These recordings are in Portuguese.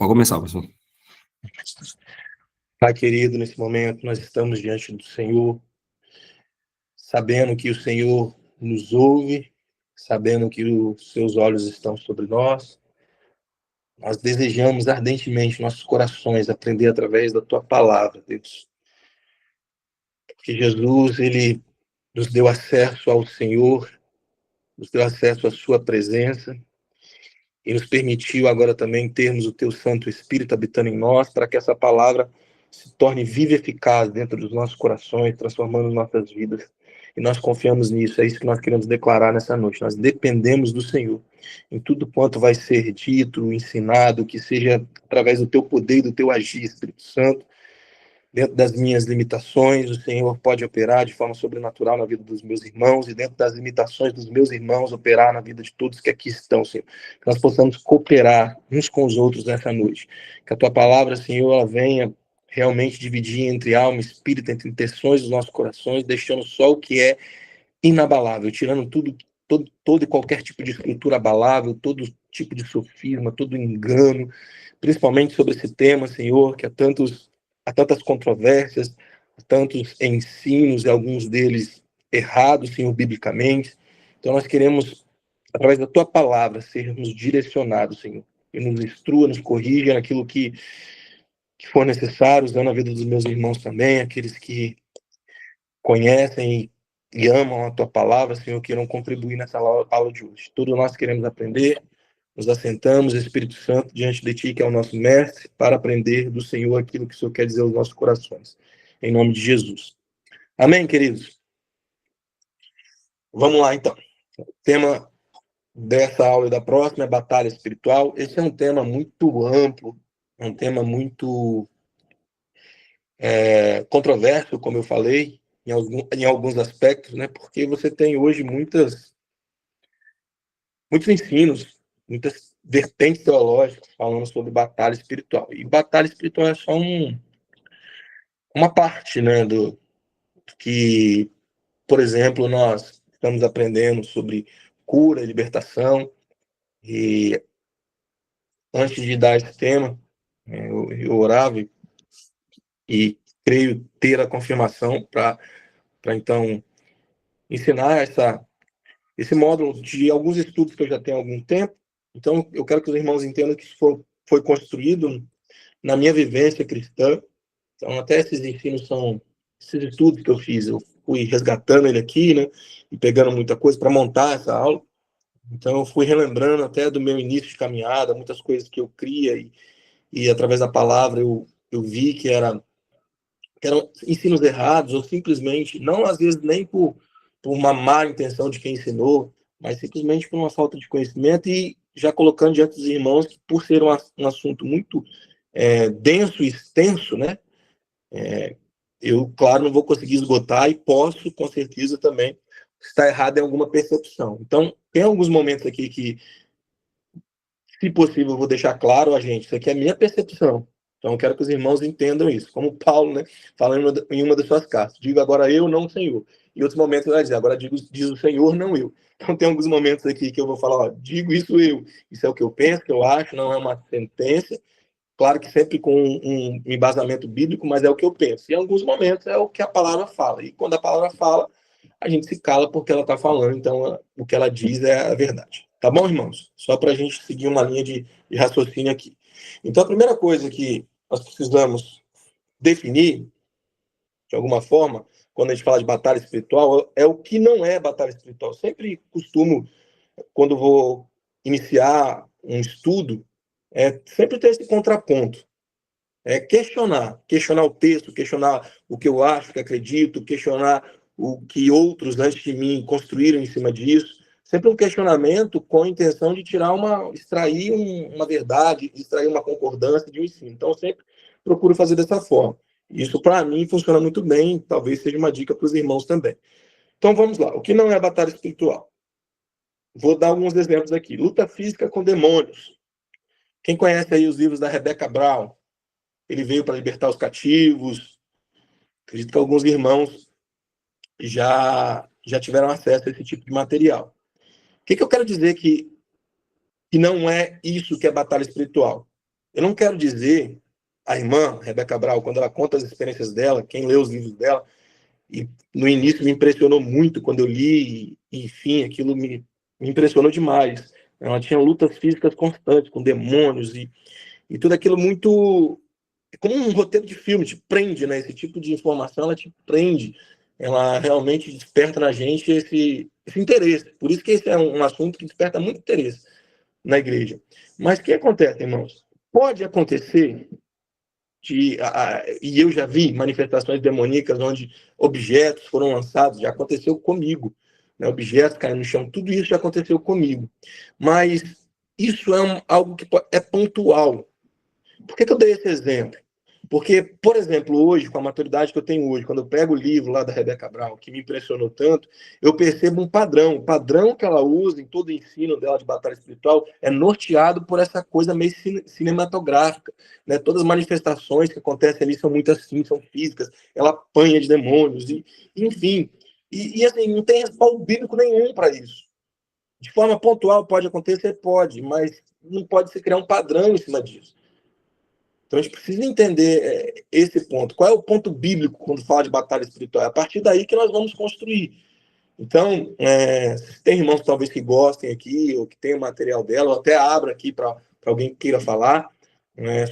Pode começar, pessoal. Pai querido, nesse momento nós estamos diante do Senhor, sabendo que o Senhor nos ouve, sabendo que os seus olhos estão sobre nós. Nós desejamos ardentemente em nossos corações aprender através da tua palavra, Deus. Porque Jesus, ele nos deu acesso ao Senhor, nos deu acesso à sua presença e nos permitiu agora também termos o teu Santo Espírito habitando em nós, para que essa palavra se torne viva e eficaz dentro dos nossos corações, transformando nossas vidas. E nós confiamos nisso, é isso que nós queremos declarar nessa noite. Nós dependemos do Senhor em tudo quanto vai ser dito, ensinado, que seja através do teu poder e do teu agir, Espírito Santo. Dentro das minhas limitações, o Senhor pode operar de forma sobrenatural na vida dos meus irmãos, e dentro das limitações dos meus irmãos, operar na vida de todos que aqui estão, Senhor. Que nós possamos cooperar uns com os outros nessa noite. Que a tua palavra, Senhor, ela venha realmente dividir entre alma e espírito, entre intenções dos nossos corações, deixando só o que é inabalável, tirando todo e qualquer tipo de estrutura abalável, todo tipo de sofisma, todo engano, principalmente sobre esse tema, Senhor, que há tantas controvérsias, tantos ensinos, e alguns deles errados, Senhor, biblicamente. Então nós queremos, através da tua palavra, sermos direcionados, Senhor, e nos instrua, nos corrija naquilo que for necessário, usando a vida dos meus irmãos também, aqueles que conhecem e amam a tua palavra, Senhor, queiram contribuir nessa aula de hoje. Tudo nós queremos aprender, nos assentamos, Espírito Santo, diante de ti, que é o nosso mestre, para aprender do Senhor aquilo que o Senhor quer dizer aos nossos corações. Em nome de Jesus. Amém, queridos? Vamos lá, então. O tema dessa aula e da próxima é batalha espiritual. Esse é um tema muito amplo, é um tema muito controverso, como eu falei, em alguns aspectos, né? Porque você tem hoje muitos ensinos, muitas vertentes teológicas falando sobre batalha espiritual. E batalha espiritual é só uma parte, né, do que, por exemplo, nós estamos aprendendo sobre cura, libertação, e antes de dar esse tema, eu orava e creio ter a confirmação para então ensinar esse módulo de alguns estudos que eu já tenho há algum tempo. Então, eu quero que os irmãos entendam que isso foi construído na minha vivência cristã. Então, até esses ensinos esses estudos que eu fiz, eu fui resgatando ele aqui, né, e pegando muita coisa para montar essa aula. Então, eu fui relembrando até do meu início de caminhada, muitas coisas que eu cria, e através da palavra eu vi que eram ensinos errados, ou simplesmente, não às vezes nem por uma má intenção de quem ensinou, mas simplesmente por uma falta de conhecimento, e já colocando diante dos irmãos que, por ser um assunto muito denso e extenso, né, eu, claro, não vou conseguir esgotar, e posso, com certeza, também estar errado em alguma percepção. Então, tem alguns momentos aqui que, se possível, eu vou deixar claro a gente, isso aqui é a minha percepção. Então, eu quero que os irmãos entendam isso. Como Paulo, né, falando em uma das suas cartas. Digo agora eu, não o Senhor. Em outros momentos ele vai dizer, agora diz o Senhor, não eu. Então, tem alguns momentos aqui que eu vou falar, ó, digo isso eu. Isso é o que eu penso, que eu acho, não é uma sentença. Claro que sempre com um embasamento bíblico, mas é o que eu penso. E em alguns momentos é o que a palavra fala. E quando a palavra fala, a gente se cala porque ela está falando. Então, o que ela diz é a verdade. Tá bom, irmãos? Só para a gente seguir uma linha de raciocínio aqui. Então, a primeira coisa que nós precisamos definir, de alguma forma, quando a gente fala de batalha espiritual, é o que não é batalha espiritual. Sempre costumo, quando vou iniciar um estudo, sempre ter esse contraponto. Questionar o texto, questionar o que eu acho, que acredito, questionar o que outros antes de mim construíram em cima disso. Sempre um questionamento com a intenção de extrair uma verdade, extrair uma concordância de um ensino. Então, eu sempre procuro fazer dessa forma. Isso, para mim, funciona muito bem, talvez seja uma dica para os irmãos também. Então, vamos lá. O que não é batalha espiritual? Vou dar alguns exemplos aqui. Luta física com demônios. Quem conhece aí os livros da Rebecca Brown? Ele veio para libertar os cativos. Acredito que alguns irmãos já tiveram acesso a esse tipo de material. O que eu quero dizer que não é isso que é batalha espiritual? Eu não quero dizer, a irmã Rebeca Brau, quando ela conta as experiências dela, quem lê os livros dela, e no início me impressionou muito quando eu li, e, enfim, aquilo me impressionou demais. Ela tinha lutas físicas constantes com demônios e tudo aquilo muito como um roteiro de filme, te prende, né? Esse tipo de informação, ela te prende. Ela realmente desperta na gente esse interesse. Por isso que esse é um assunto que desperta muito interesse na igreja. Mas o que acontece, irmãos? Pode acontecer e eu já vi manifestações demoníacas onde objetos foram lançados, já aconteceu comigo, né? Objetos caindo no chão, tudo isso já aconteceu comigo. Mas isso é algo que é pontual. Por que eu dei esse exemplo? Porque, por exemplo, hoje, com a maturidade que eu tenho hoje, quando eu pego o livro lá da Rebeca Brau, que me impressionou tanto, eu percebo um padrão. O padrão que ela usa em todo o ensino dela de batalha espiritual é norteado por essa coisa meio cinematográfica. Né? Todas as manifestações que acontecem ali são muito assim, são físicas. Ela apanha de demônios, enfim. E assim, não tem respaldo bíblico nenhum para isso. De forma pontual pode acontecer? Pode, mas não pode se criar um padrão em cima disso. Então a gente precisa entender esse ponto. Qual é o ponto bíblico quando fala de batalha espiritual? É a partir daí que nós vamos construir. Então, se tem irmãos talvez que gostem aqui, ou que tenham material dela, ou até abra aqui para alguém que queira falar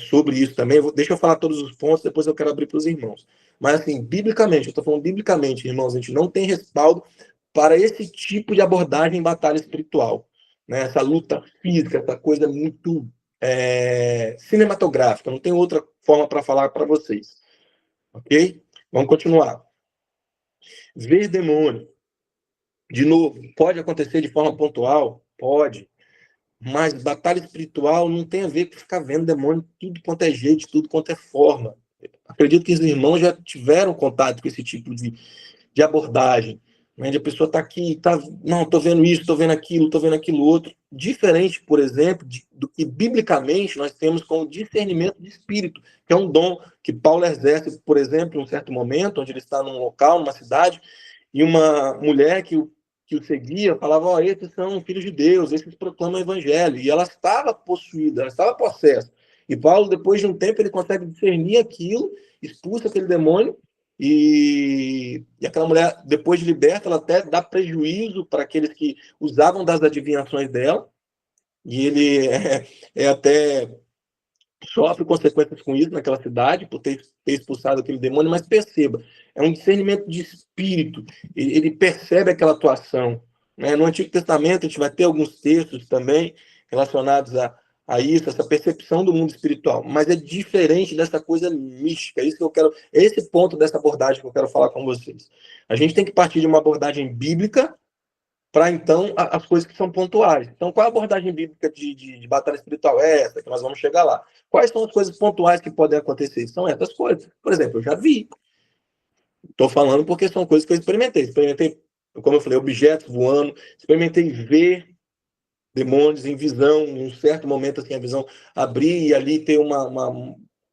sobre isso também. Deixa eu falar todos os pontos, depois eu quero abrir para os irmãos. Mas, assim, biblicamente, eu estou falando biblicamente, irmãos, a gente não tem respaldo para esse tipo de abordagem em batalha espiritual. Né? Essa luta física, essa coisa muito cinematográfica, não tem outra forma para falar para vocês. Ok? Vamos continuar. Ver demônio. De novo, pode acontecer de forma pontual? Pode. Mas batalha espiritual não tem a ver com ficar vendo demônio tudo quanto é jeito, tudo quanto é forma. Acredito que os irmãos já tiveram contato com esse tipo de abordagem, né? De a pessoa está aqui, não, estou vendo isso, estou vendo aquilo outro. Diferente, por exemplo, do que biblicamente nós temos como discernimento de espírito, que é um dom que Paulo exerce, por exemplo, em um certo momento, onde ele está num local, numa cidade, e uma mulher que o seguia falava: ó, esses são filhos de Deus, esses proclamam o evangelho. E ela estava possuída, ela estava possessa. E Paulo, depois de um tempo, ele consegue discernir aquilo, expulsa aquele demônio, e aquela mulher, depois de liberta, ela até dá prejuízo para aqueles que usavam das adivinhações dela, e ele até sofre consequências com isso naquela cidade, por ter expulsado aquele demônio, mas perceba, é um discernimento de espírito, ele percebe aquela atuação. Né? No Antigo Testamento, a gente vai ter alguns textos também relacionados a isso, essa percepção do mundo espiritual, mas é diferente dessa coisa mística, isso que eu quero, esse ponto dessa abordagem que eu quero falar com vocês. A gente tem que partir de uma abordagem bíblica para, então, as coisas que são pontuais. Então, qual é a abordagem bíblica de batalha espiritual? É essa, que nós vamos chegar lá. Quais são as coisas pontuais que podem acontecer? São essas coisas. Por exemplo, eu já vi. Estou falando porque são coisas que eu experimentei. Experimentei, como eu falei, objetos voando. Experimentei ver demônios em visão. Em um certo momento, assim, a visão abrir e ali ter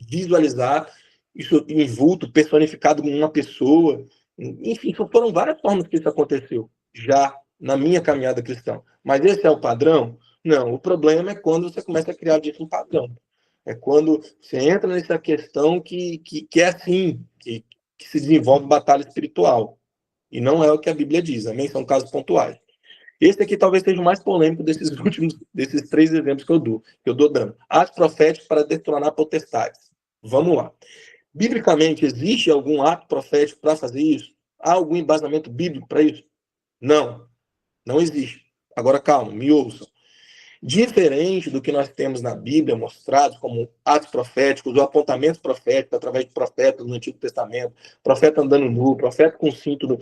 visualizar isso em vulto, personificado como uma pessoa. Enfim, foram várias formas que isso aconteceu. Já na minha caminhada cristã. Mas esse é o padrão? Não, o problema é quando você começa a criar disso um padrão. É quando você entra nessa questão que é assim, que se desenvolve batalha espiritual. E não é o que a Bíblia diz, amém? São casos pontuais. Esse aqui talvez seja o mais polêmico desses 3 exemplos que eu dou dando. Atos proféticos para destronar potestades. Vamos lá. Biblicamente, existe algum ato profético para fazer isso? Há algum embasamento bíblico para isso? Não, não existe. Agora, calma, me ouçam. Diferente do que nós temos na Bíblia mostrados como atos proféticos ou apontamentos proféticos através de profetas no Antigo Testamento, profeta andando nu, profeta com cinto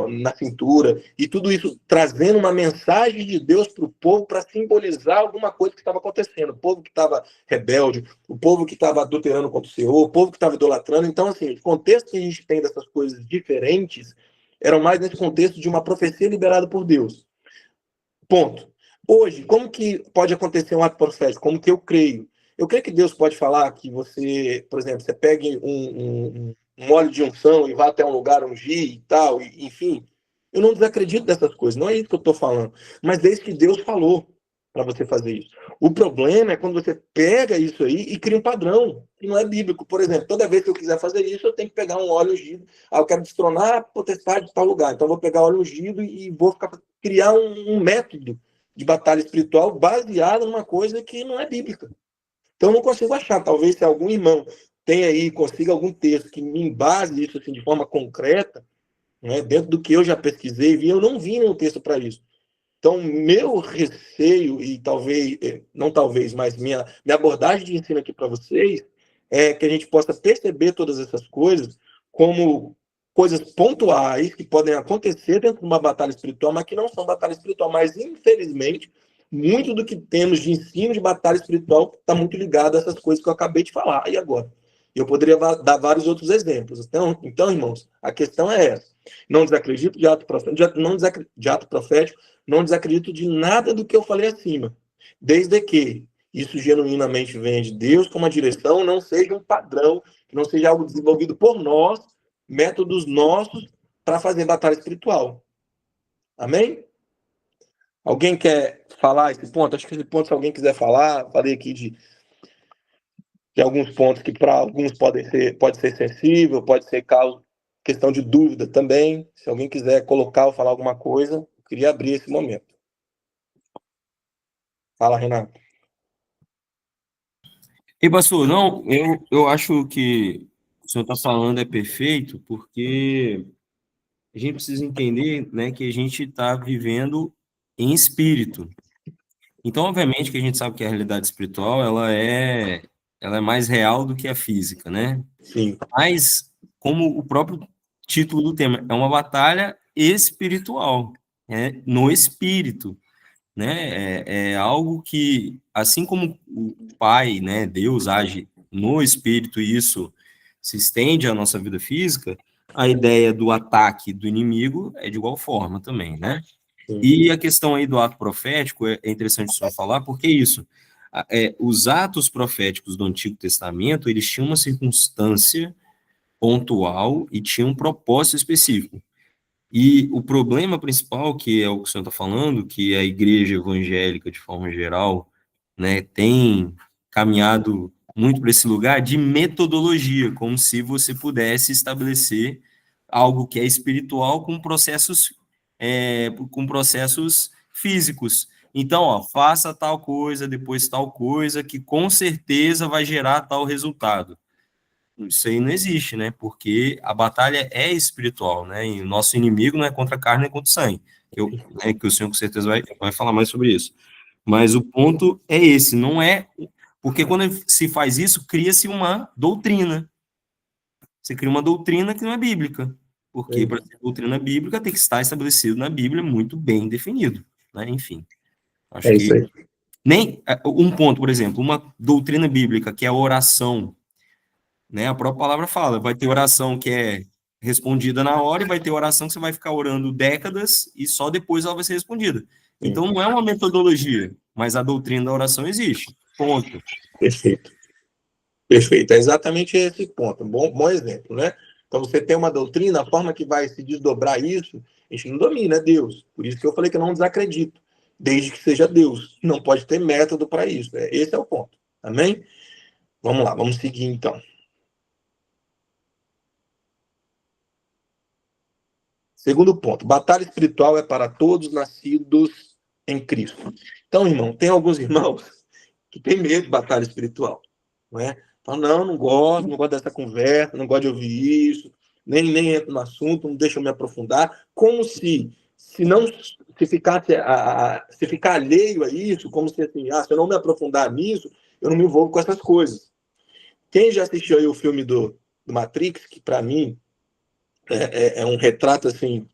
na cintura, e tudo isso trazendo uma mensagem de Deus para o povo para simbolizar alguma coisa que estava acontecendo. O povo que estava rebelde, o povo que estava adulterando contra o Senhor, o povo que estava idolatrando. Então, assim, o contexto que a gente tem dessas coisas diferentes eram mais nesse contexto de uma profecia liberada por Deus. Ponto. Hoje, como que pode acontecer um ato profético? Como que eu creio? Eu creio que Deus pode falar que você, por exemplo, você pegue um óleo de unção e vá até um lugar ungir e tal, enfim. Eu não desacredito dessas coisas, não é isso que eu estou falando. Mas desde que Deus falou. para você fazer isso. O problema é quando você pega isso aí e cria um padrão que não é bíblico. Por exemplo, toda vez que eu quiser fazer isso, eu tenho que pegar um óleo ungido. Ah, eu quero destronar a potestade de tal lugar. Então, eu vou pegar óleo ungido e vou criar um método de batalha espiritual baseado numa coisa que não é bíblica. Então, eu não consigo achar. Talvez se algum irmão tenha aí, consiga algum texto que me embase isso assim, de forma concreta, né, dentro do que eu já pesquisei e vi, eu não vi nenhum texto para isso. Então, meu receio, e talvez, não talvez, mas minha abordagem de ensino aqui para vocês, é que a gente possa perceber todas essas coisas como coisas pontuais que podem acontecer dentro de uma batalha espiritual, mas que não são batalha espiritual. Mas, infelizmente, muito do que temos de ensino de batalha espiritual está muito ligado a essas coisas que eu acabei de falar. E agora? Eu poderia dar vários outros exemplos. Então, irmãos, a questão é essa. Não desacredito de ato profético, não desacredito de nada do que eu falei acima, desde que isso genuinamente venha de Deus com uma direção, não seja um padrão, que não seja algo desenvolvido por nós, métodos nossos para fazer batalha espiritual. Amém? Alguém quer falar esse ponto? Acho que esse ponto, se alguém quiser falar, falei aqui de alguns pontos que para alguns pode ser sensível, pode ser questão de dúvida também. Se alguém quiser colocar ou falar alguma coisa, eu queria abrir esse momento. Fala, Renato. E pastor, não, eu acho que o senhor está falando é perfeito, porque a gente precisa entender, né, que a gente está vivendo em espírito. Então, obviamente, que a gente sabe que a realidade espiritual ela é mais real do que a física, né? Sim. Mas, como o próprio título do tema, é uma batalha espiritual, né? No espírito, né? É algo que, assim como o Pai, né, Deus age no espírito e isso se estende à nossa vida física, a ideia do ataque do inimigo é de igual forma também, né? Sim. E a questão aí do ato profético é interessante só falar, porque isso, os atos proféticos do Antigo Testamento, eles tinham uma circunstância pontual e tinham um propósito específico. E o problema principal, que é o que o senhor está falando, que a igreja evangélica, de forma geral, né, tem caminhado muito para esse lugar de metodologia, como se você pudesse estabelecer algo que é espiritual com processos físicos. Então, ó, faça tal coisa, depois tal coisa, que com certeza vai gerar tal resultado. Isso aí não existe, né? Porque a batalha é espiritual, né? E o nosso inimigo não é contra a carne nem contra o sangue. Que o senhor com certeza vai falar mais sobre isso. Mas o ponto é esse, não é. Porque quando se faz isso, cria-se uma doutrina. Você cria uma doutrina que não é bíblica. Porque para ser doutrina bíblica tem que estar estabelecido na Bíblia muito bem definido. Né? Enfim, acho É que isso aí. nem um ponto, por exemplo, uma doutrina bíblica que é a oração, né? A própria palavra fala, vai ter oração que é respondida na hora e vai ter oração que você vai ficar orando décadas e só depois ela vai ser respondida. Sim. Então não é uma metodologia, mas a doutrina da oração existe. Ponto. Perfeito. Perfeito. É exatamente esse ponto. Bom exemplo, né? Então, você tem uma doutrina, a forma que vai se desdobrar isso, a gente não domina, é Deus. Por isso que eu falei que eu não desacredito, desde que seja Deus. Não pode ter método para isso. Esse é o ponto. Amém? Vamos lá, vamos seguir então. Segundo ponto, batalha espiritual é para todos nascidos em Cristo. Então, irmão, tem alguns irmãos que têm medo de batalha espiritual, não é? Falam, não gosto dessa conversa, não gosto de ouvir isso, nem entro no assunto, não deixa eu me aprofundar, como se não se ficasse se ficar alheio a isso, como se assim, se eu não me aprofundar nisso, eu não me envolvo com essas coisas. Quem já assistiu aí o filme do Matrix, que para mim é um retrato assim,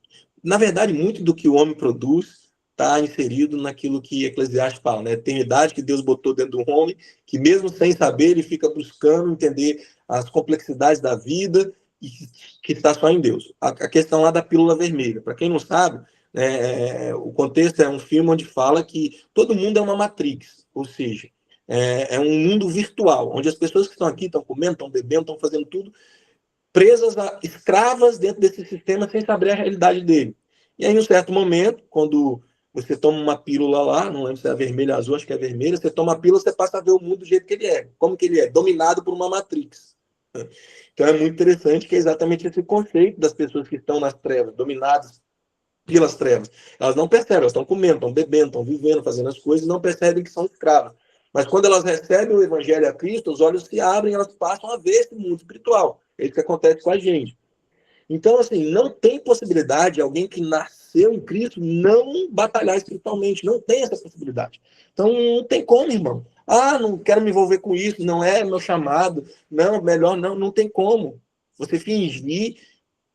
na verdade, muito do que o homem produz está inserido naquilo que Eclesiastes fala, né? Tem idade que Deus botou dentro do homem, que mesmo sem saber, ele fica buscando entender as complexidades da vida e que está só em Deus. A questão lá da pílula vermelha, para quem não sabe, o contexto é um filme onde fala que todo mundo é uma matrix, ou seja, é um mundo virtual, onde as pessoas que estão aqui estão comendo, estão bebendo, estão fazendo tudo, presas, escravas dentro desse sistema sem saber a realidade dele. E aí, em um certo momento, quando Você toma uma pílula lá, não lembro se é vermelha ou azul, acho que é vermelha, você toma a pílula, você passa a ver o mundo do jeito que ele é. Como que ele é? Dominado por uma matrix. Então é muito interessante que é exatamente esse conceito das pessoas que estão nas trevas, dominadas pelas trevas. Elas não percebem, elas estão comendo, estão bebendo, estão vivendo, fazendo as coisas, e não percebem que são escravas. Mas quando elas recebem o evangelho a Cristo, os olhos se abrem, elas passam a ver esse mundo espiritual. É isso que acontece com a gente. Então, assim, não tem possibilidade alguém que nasceu em Cristo não batalhar espiritualmente. Não tem essa possibilidade. Então, não tem como, irmão. Ah, não quero me envolver com isso, não é meu chamado. Não, melhor não, não tem como. Você fingir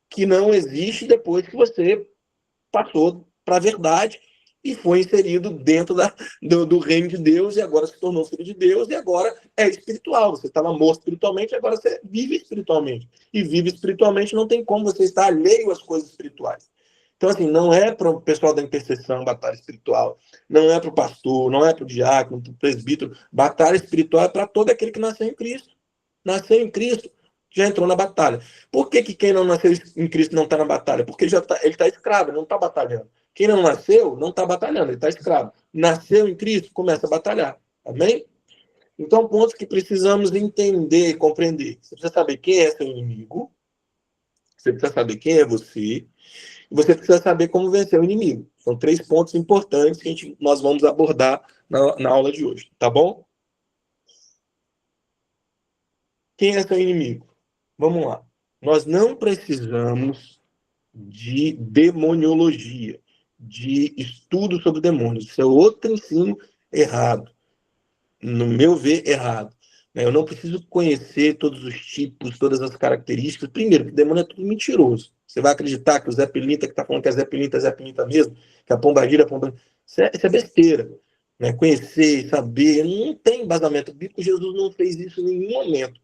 que não existe depois que você passou para a verdade e foi inserido dentro do reino de Deus e agora se tornou filho de Deus e agora é espiritual. Você estava morto espiritualmente, agora você vive espiritualmente. E vive espiritualmente não tem como você estar alheio às coisas espirituais. Então, assim, não é para o pessoal da intercessão batalha espiritual, não é para o pastor, não é para o diácono, para o presbítero. Batalha espiritual é para todo aquele que nasceu em Cristo. Nasceu em Cristo, já entrou na batalha. Por que quem não nasceu em Cristo não está na batalha? Porque ele está escravo, ele não está batalhando. Quem não nasceu, não está batalhando, ele está escravo. Nasceu em Cristo, começa a batalhar. Amém? Então, pontos que precisamos entender e compreender. Você precisa saber quem é seu inimigo, você precisa saber quem é você, e você precisa saber como vencer o inimigo. São 3 pontos importantes que nós vamos abordar na aula de hoje, tá bom? Quem é seu inimigo? Vamos lá. Nós não precisamos de demoniologia, de estudo sobre demônios. Isso é outro ensino errado, no meu ver, errado. Eu não preciso conhecer todos os tipos, todas as características. Primeiro, que o demônio é tudo mentiroso. Você vai acreditar que o Zé Pilinta, que está falando que é Zé Pilinta mesmo, que a Pombagira é Pombagira. Isso é besteira. Conhecer, saber, não tem embasamento bíblico. Jesus não fez isso em nenhum momento.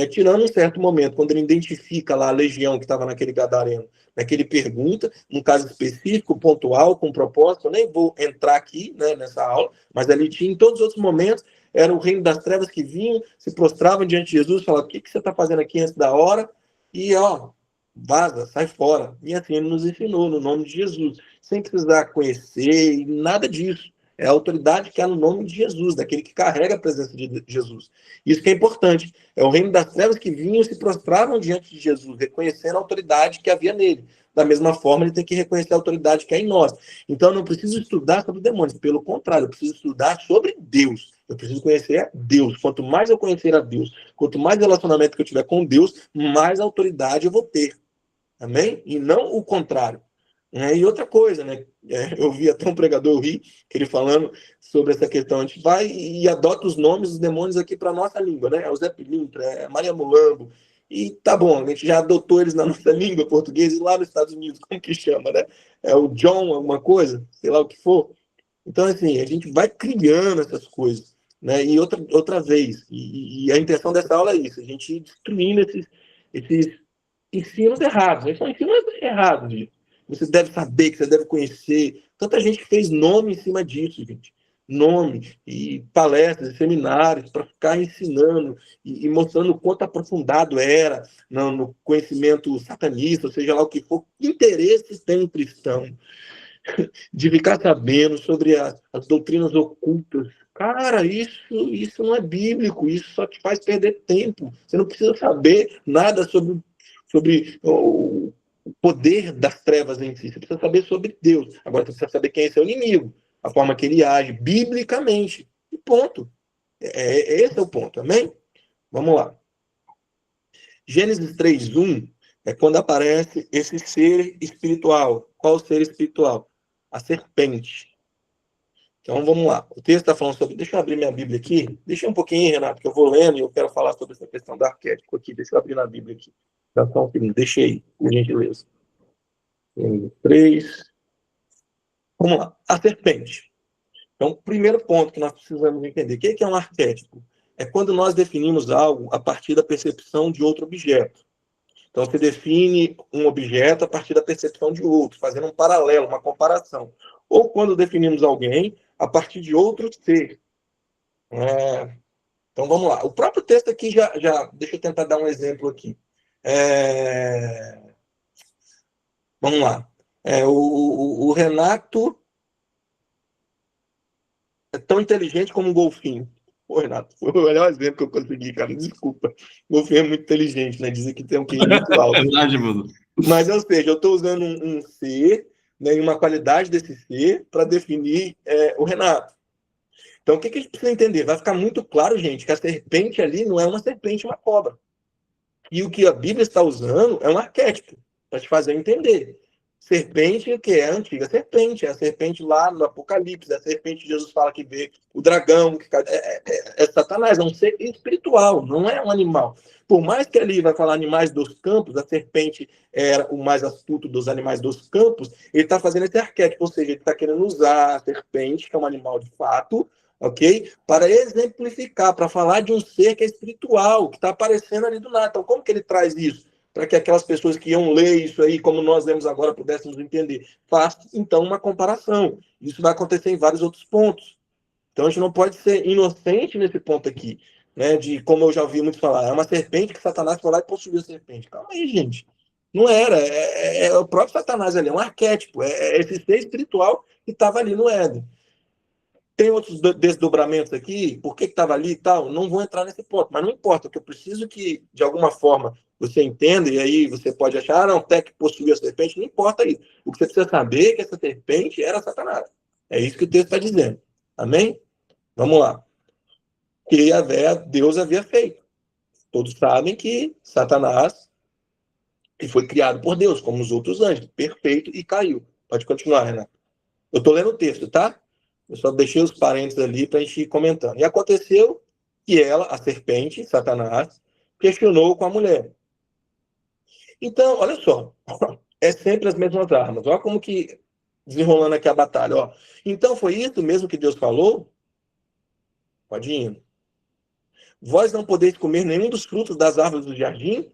Tirando um certo momento, quando ele identifica lá a legião que estava naquele gadareno, que ele pergunta, num caso específico, pontual, com propósito, eu nem vou entrar aqui nessa aula, mas ali tinha, em todos os outros momentos, era o reino das trevas que vinham, se prostravam diante de Jesus, falavam, o que você está fazendo aqui antes da hora? E, vaza, sai fora. E assim ele nos ensinou, no nome de Jesus, sem precisar conhecer, nada disso. É a autoridade que há no nome de Jesus, daquele que carrega a presença de Jesus. Isso que é importante. É o reino das trevas que vinham e se prostravam diante de Jesus, reconhecendo a autoridade que havia nele. Da mesma forma, ele tem que reconhecer a autoridade que há em nós. Então, eu não preciso estudar sobre demônios. Pelo contrário, eu preciso estudar sobre Deus. Eu preciso conhecer a Deus. Quanto mais eu conhecer a Deus, quanto mais relacionamento que eu tiver com Deus, mais autoridade eu vou ter. Amém? E não o contrário. E outra coisa, eu vi até um pregador rir, que ele falando sobre essa questão, a gente vai e adota os nomes dos demônios aqui para a nossa língua, É o Zé Pilintra, é Maria Mulambo, e tá bom, a gente já adotou eles na nossa língua portuguesa, e lá nos Estados Unidos, como que chama, É o John alguma coisa, sei lá o que for. Então, assim, a gente vai criando essas coisas, E outra vez, e a intenção dessa aula é isso, a gente ir destruindo esses ensinos errados, são ensinos errados, gente. Você deve saber, que você deve conhecer. Tanta gente que fez nome em cima disso, gente. Nome, e palestras, e seminários, para ficar ensinando e mostrando o quanto aprofundado era no conhecimento satanista, ou seja lá o que for. Que interesses tem um cristão de ficar sabendo sobre as doutrinas ocultas? Cara, isso não é bíblico, isso só te faz perder tempo. Você não precisa saber nada sobre o poder das trevas em si. Você precisa saber sobre Deus. Agora você precisa saber quem é seu inimigo, a forma que ele age, biblicamente. E ponto. Esse é o ponto, amém? Vamos lá. Gênesis 3:1 é quando aparece esse ser espiritual. Qual ser espiritual? A serpente. Então vamos lá. O texto está falando sobre. Deixa eu abrir minha Bíblia aqui. Deixa um pouquinho, Renato, que eu vou lendo e eu quero falar sobre essa questão do arquétipo aqui. Deixa eu abrir na Bíblia aqui. Dá só um segundo. Deixa aí, por gentileza. 3. Vamos lá. A serpente. Então, o primeiro ponto que nós precisamos entender. O que é um arquétipo? É quando nós definimos algo a partir da percepção de outro objeto. Então, você define um objeto a partir da percepção de outro, fazendo um paralelo, uma comparação. Ou quando definimos alguém a partir de outro ser. Então, vamos lá. O próprio texto aqui já deixa eu tentar dar um exemplo aqui. Vamos lá. O Renato é tão inteligente como um golfinho. Pô, Renato, foi o melhor exemplo que eu consegui, cara. Desculpa. O golfinho é muito inteligente, né? Dizem que tem um QI muito alto. Verdade, mano. Mas, ou seja, eu estou usando um ser, né, e uma qualidade desse ser para definir o Renato. Então, o que a gente precisa entender? Vai ficar muito claro, gente, que a serpente ali não é uma serpente, é uma cobra. E o que a Bíblia está usando é um arquétipo, para te fazer entender. Serpente, que é a antiga serpente, é a serpente lá no Apocalipse, é a serpente que Jesus fala que vê o dragão, que é Satanás, é um ser espiritual, não é um animal. Por mais que ali vai falar animais dos campos, a serpente era o mais astuto dos animais dos campos, ele está fazendo esse arquétipo, ou seja, ele está querendo usar a serpente, que é um animal de fato, ok? Para exemplificar, para falar de um ser que é espiritual, que está aparecendo ali do nada. Então, como que ele traz isso? Para que aquelas pessoas que iam ler isso aí, como nós lemos agora, pudéssemos entender. Faça, então, uma comparação. Isso vai acontecer em vários outros pontos. Então, a gente não pode ser inocente nesse ponto aqui, né? De, como eu já ouvi muitos falar, é uma serpente que Satanás foi lá e possuiu a serpente. Calma aí, gente. Não era. É o próprio Satanás ali, é um arquétipo. É esse ser espiritual que estava ali no Éden. Tem outros desdobramentos aqui, por que estava ali e tal, não vou entrar nesse ponto, mas não importa, que eu preciso que, de alguma forma, você entenda, e aí você pode achar, não, até que possuía a serpente, não importa isso. O que você precisa saber é que essa serpente era Satanás. É isso que o texto está dizendo. Amém? Vamos lá. Que Deus havia feito. Todos sabem que Satanás que foi criado por Deus, como os outros anjos, perfeito, e caiu. Pode continuar, Renato. Eu estou lendo o texto, tá? Eu só deixei os parênteses ali para a gente ir comentando. E aconteceu que ela, a serpente, Satanás, questionou com a mulher. Então, olha só, é sempre as mesmas armas. Olha como que desenrolando aqui a batalha. Ó. Então, foi isso mesmo que Deus falou? Pode ir. Vós não podeis comer nenhum dos frutos das árvores do jardim?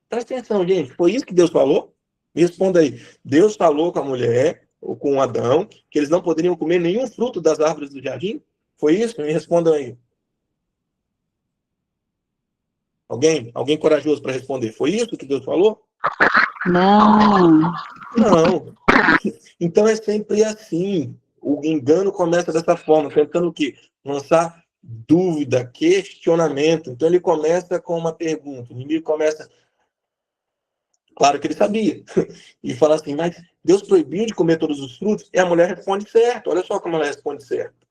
Presta atenção, gente. Foi isso que Deus falou? Me responda aí. Deus falou com a mulher, ou com Adão, que eles não poderiam comer nenhum fruto das árvores do jardim? Foi isso? Me respondam aí. Alguém? Alguém corajoso para responder. Foi isso que Deus falou? Não. Não. Então é sempre assim. O engano começa dessa forma, tentando o quê? Lançar dúvida, questionamento. Então ele começa com uma pergunta. O inimigo começa, claro que ele sabia, e fala assim, mas Deus proibiu de comer todos os frutos? E a mulher responde certo. Olha só como ela responde certo.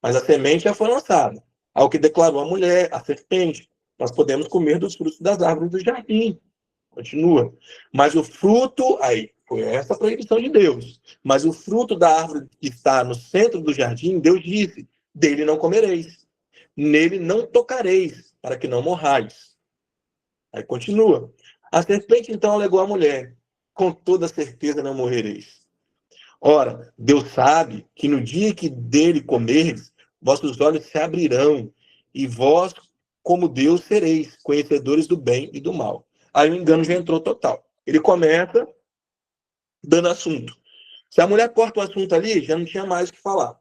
Mas a semente já foi lançada. Ao que declarou a mulher, a serpente, nós podemos comer dos frutos das árvores do jardim. Continua. Mas o fruto, aí, foi essa a proibição de Deus. Mas o fruto da árvore que está no centro do jardim, Deus disse, dele não comereis. Nele não tocareis, para que não morrais. Aí continua. A serpente então alegou à mulher, com toda certeza não morrereis. Ora, Deus sabe que no dia que dele comerdes, vossos olhos se abrirão, e vós, como Deus, sereis conhecedores do bem e do mal. Aí o engano já entrou total. Ele começa dando assunto. Se a mulher corta o assunto ali, já não tinha mais o que falar.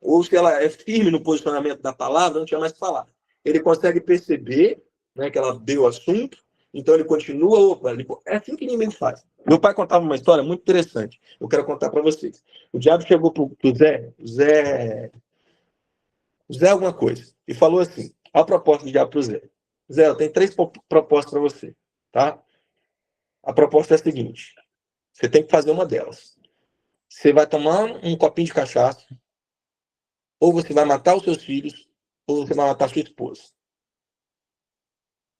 Ou se ela é firme no posicionamento da palavra, não tinha mais o que falar. Ele consegue perceber, né, que ela deu o assunto, então ele continua. Opa, é assim que ninguém faz. Meu pai contava uma história muito interessante. Eu quero contar para vocês. O diabo chegou para o Zé alguma coisa, e falou assim, a proposta do diabo para o Zé. Zé, eu tenho 3 propostas para você, tá? A proposta é a seguinte, você tem que fazer uma delas. Você vai tomar um copinho de cachaça, ou você vai matar os seus filhos, ou você vai matar a sua esposa.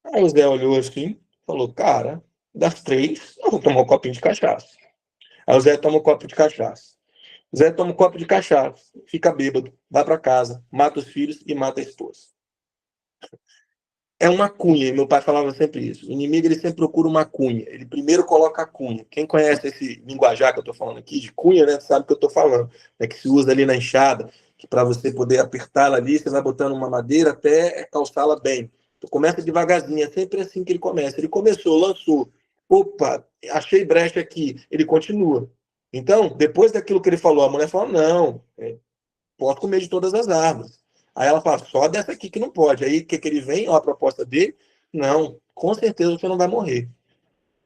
Aí o Zé olhou assim, falou, cara, das 3, eu vou tomar um copinho de cachaça. Aí o Zé toma um copo de cachaça. O Zé toma um copo de cachaça, fica bêbado, vai para casa, mata os filhos e mata a esposa. É uma cunha, e meu pai falava sempre isso. O inimigo, ele sempre procura uma cunha. Ele primeiro coloca a cunha. Quem conhece esse linguajar que eu estou falando aqui, de cunha, né, sabe o que eu estou falando. É que se usa ali na enxada, que para você poder apertá-la ali, você vai botando uma madeira até calçá-la bem. Então, começa devagarzinho, é sempre assim que ele começa. Ele começou, lançou. Opa, achei brecha aqui. Ele continua. Então, depois daquilo que ele falou, a mulher falou, não, pode comer de todas as árvores. Aí ela fala, só dessa aqui que não pode. Aí o que ele vem, ó, a proposta dele, não, com certeza você não vai morrer.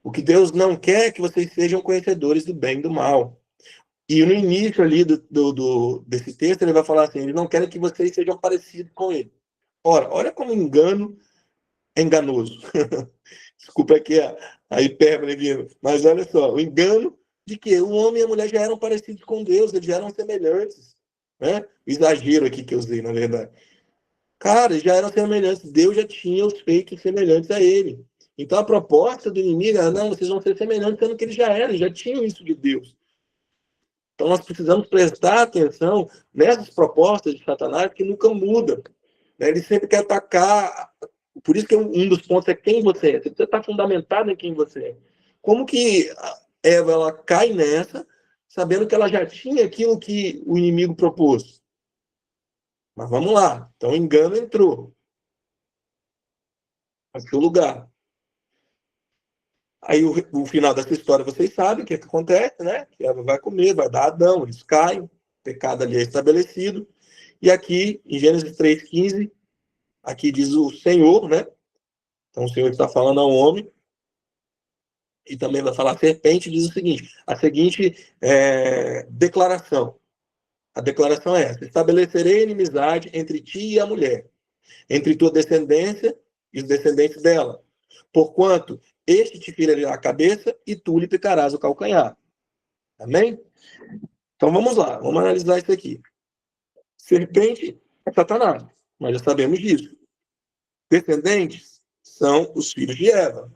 O que Deus não quer é que vocês sejam conhecedores do bem e do mal. E no início ali desse texto, ele vai falar assim, eles não querem que vocês sejam parecidos com ele. Ora, olha como engano é enganoso. Desculpa aqui a hipérbole aqui, mas olha só, o engano de que o homem e a mulher já eram parecidos com Deus, eles já eram semelhantes. Né? O exagero aqui que eu usei, na verdade. Cara, eles já eram semelhantes, Deus já tinha os feitos semelhantes a ele. Então a proposta do inimigo era, não, vocês vão ser semelhantes, sendo que eles já eram, já tinham isso de Deus. Então nós precisamos prestar atenção nessas propostas de Satanás que nunca mudam. Né? Ele sempre quer atacar. Por isso que um dos pontos é quem você é. Você precisa estar fundamentado em quem você é. Como que Eva ela cai nessa, sabendo que ela já tinha aquilo que o inimigo propôs? Mas vamos lá. Então o engano entrou. Achou lugar. Aí o final dessa história vocês sabem o que acontece, né? Que Eva vai comer, vai dar Adão, eles caem, o pecado ali é estabelecido. E aqui, em Gênesis 3,15, aqui diz o Senhor, né? Então o Senhor está falando ao homem, e também vai falar a serpente, diz o seguinte, a seguinte declaração. A declaração é essa: estabelecerei inimizade entre ti e a mulher, entre tua descendência e os descendentes dela. Porquanto este te ferirá a cabeça e tu lhe picarás o calcanhar. Amém? Então vamos lá, vamos analisar isso aqui. Serpente é Satanás, nós já sabemos disso. Descendentes são os filhos de Eva.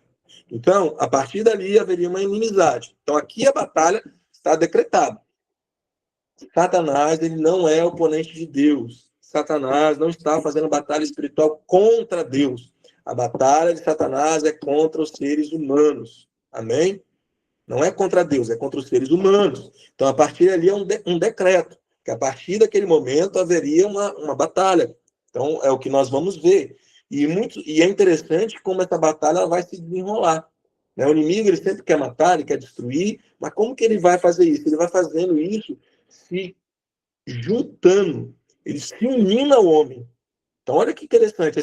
Então, a partir dali haveria uma inimizade. Então aqui a batalha está decretada. Satanás, ele não é oponente de Deus. Satanás não está fazendo batalha espiritual contra Deus. A batalha de Satanás é contra os seres humanos. Amém? Não é contra Deus, é contra os seres humanos. Então, a partir dali é um decreto, que a partir daquele momento haveria uma batalha. Então, é o que nós vamos ver. E é interessante como essa batalha vai se desenrolar. Né? O inimigo, ele sempre quer matar, ele quer destruir, mas como que ele vai fazer isso? Ele vai fazendo isso se juntando, ele se unindo ao homem. Então, olha que interessante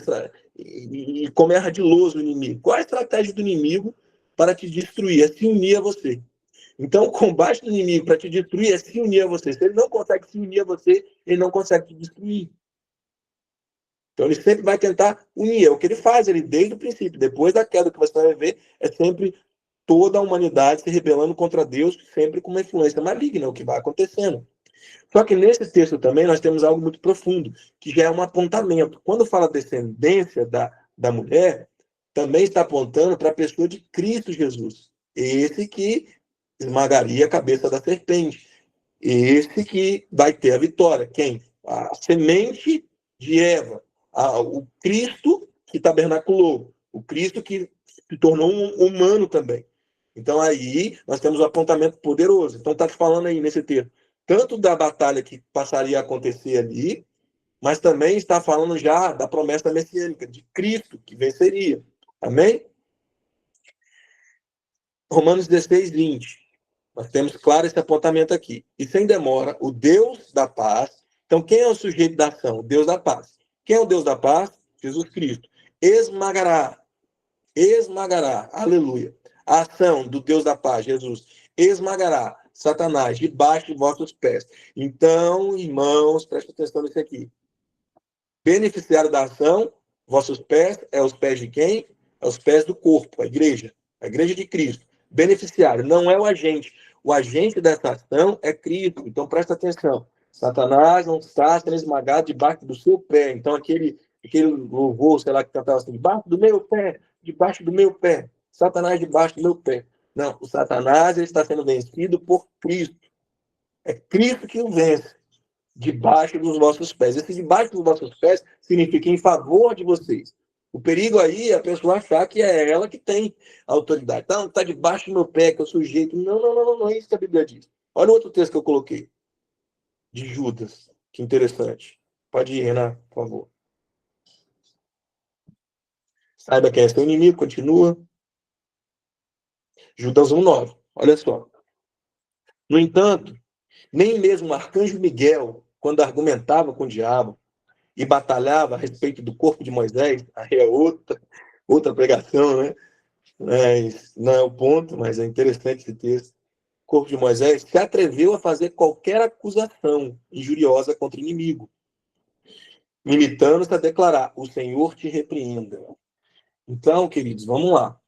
e como é ardiloso o inimigo. Qual a estratégia do inimigo para te destruir? É se unir a você. Então, o combate do inimigo para te destruir é se unir a você. Se ele não consegue se unir a você, ele não consegue te destruir. Então, ele sempre vai tentar unir. É o que ele faz, ele desde o princípio. Depois da queda que você vai ver, é sempre toda a humanidade se rebelando contra Deus, sempre com uma influência maligna, o que vai acontecendo. Só que nesse texto também nós temos algo muito profundo, que já é um apontamento. Quando fala descendência da mulher, também está apontando para a pessoa de Cristo Jesus. Esse que esmagaria a cabeça da serpente. Esse que vai ter a vitória. Quem? A semente de Eva. O Cristo que tabernaculou. O Cristo que se tornou um humano também. Então aí nós temos um apontamento poderoso. Então está falando aí nesse texto tanto da batalha que passaria a acontecer ali, mas também está falando já da promessa messiânica, de Cristo, que venceria. Amém? Romanos 16, 20. Nós temos claro esse apontamento aqui. E sem demora, o Deus da paz. Então, quem é o sujeito da ação? O Deus da paz. Quem é o Deus da paz? Jesus Cristo. Esmagará. Esmagará. Aleluia. A ação do Deus da paz, Jesus, esmagará Satanás debaixo de vossos pés. Então, irmãos, preste atenção nisso aqui. Beneficiário da ação, vossos pés, é os pés de quem? É os pés do corpo, a igreja de Cristo. Beneficiário, não é o agente. O agente dessa ação é Cristo. Então, presta atenção. Satanás não está sendo esmagado debaixo do seu pé. Então, aquele louvor, sei lá, que cantava assim, debaixo do meu pé, debaixo do meu pé. Satanás debaixo do meu pé. Não, o Satanás ele está sendo vencido por Cristo. É Cristo que o vence debaixo dos vossos pés. Esse debaixo dos vossos pés significa em favor de vocês. O perigo aí é a pessoa achar que é ela que tem a autoridade. Então, está debaixo do meu pé, que eu sujeito. Não é isso que a Bíblia diz. Olha o outro texto que eu coloquei, de Judas. Que interessante. Pode ir, Renan, por favor. Saiba quem é seu inimigo, continua. Judas 1,9. Olha só. No entanto, nem mesmo o arcanjo Miguel, quando argumentava com o diabo e batalhava a respeito do corpo de Moisés, aí é outra pregação, né? Mas não é o ponto, mas é interessante esse texto. corpo de Moisés, se atreveu a fazer qualquer acusação injuriosa contra o inimigo, limitando-se a declarar: o Senhor te repreenda. Então, queridos, vamos lá.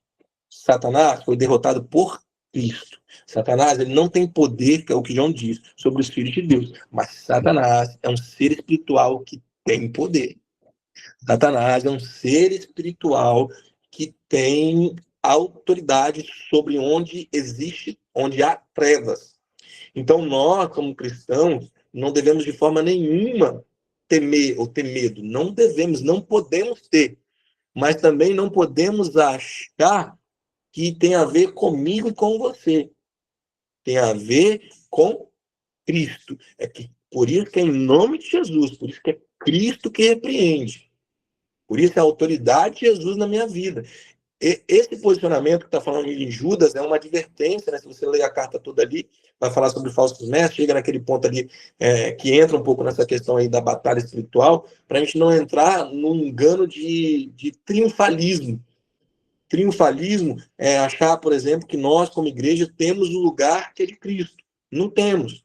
Satanás foi derrotado por Cristo. Satanás, ele não tem poder, que é o que João diz, sobre os filhos de Deus. Mas Satanás é um ser espiritual que tem poder. Satanás é um ser espiritual que tem autoridade sobre onde há trevas. Então, nós, como cristãos, não devemos de forma nenhuma temer ou ter medo. Não devemos, não podemos ter. Mas também não podemos achar que tem a ver comigo e com você. Tem a ver com Cristo. Por isso que é em nome de Jesus, por isso que é Cristo que repreende. Por isso é a autoridade de Jesus na minha vida. Esse posicionamento que está falando em Judas é uma advertência, né? Se você ler a carta toda ali, vai falar sobre falsos mestres, chega naquele ponto ali que entra um pouco nessa questão aí da batalha espiritual, para a gente não entrar num engano de triunfalismo. Triunfalismo é achar, por exemplo, que nós, como igreja, temos o lugar que é de Cristo. Não temos.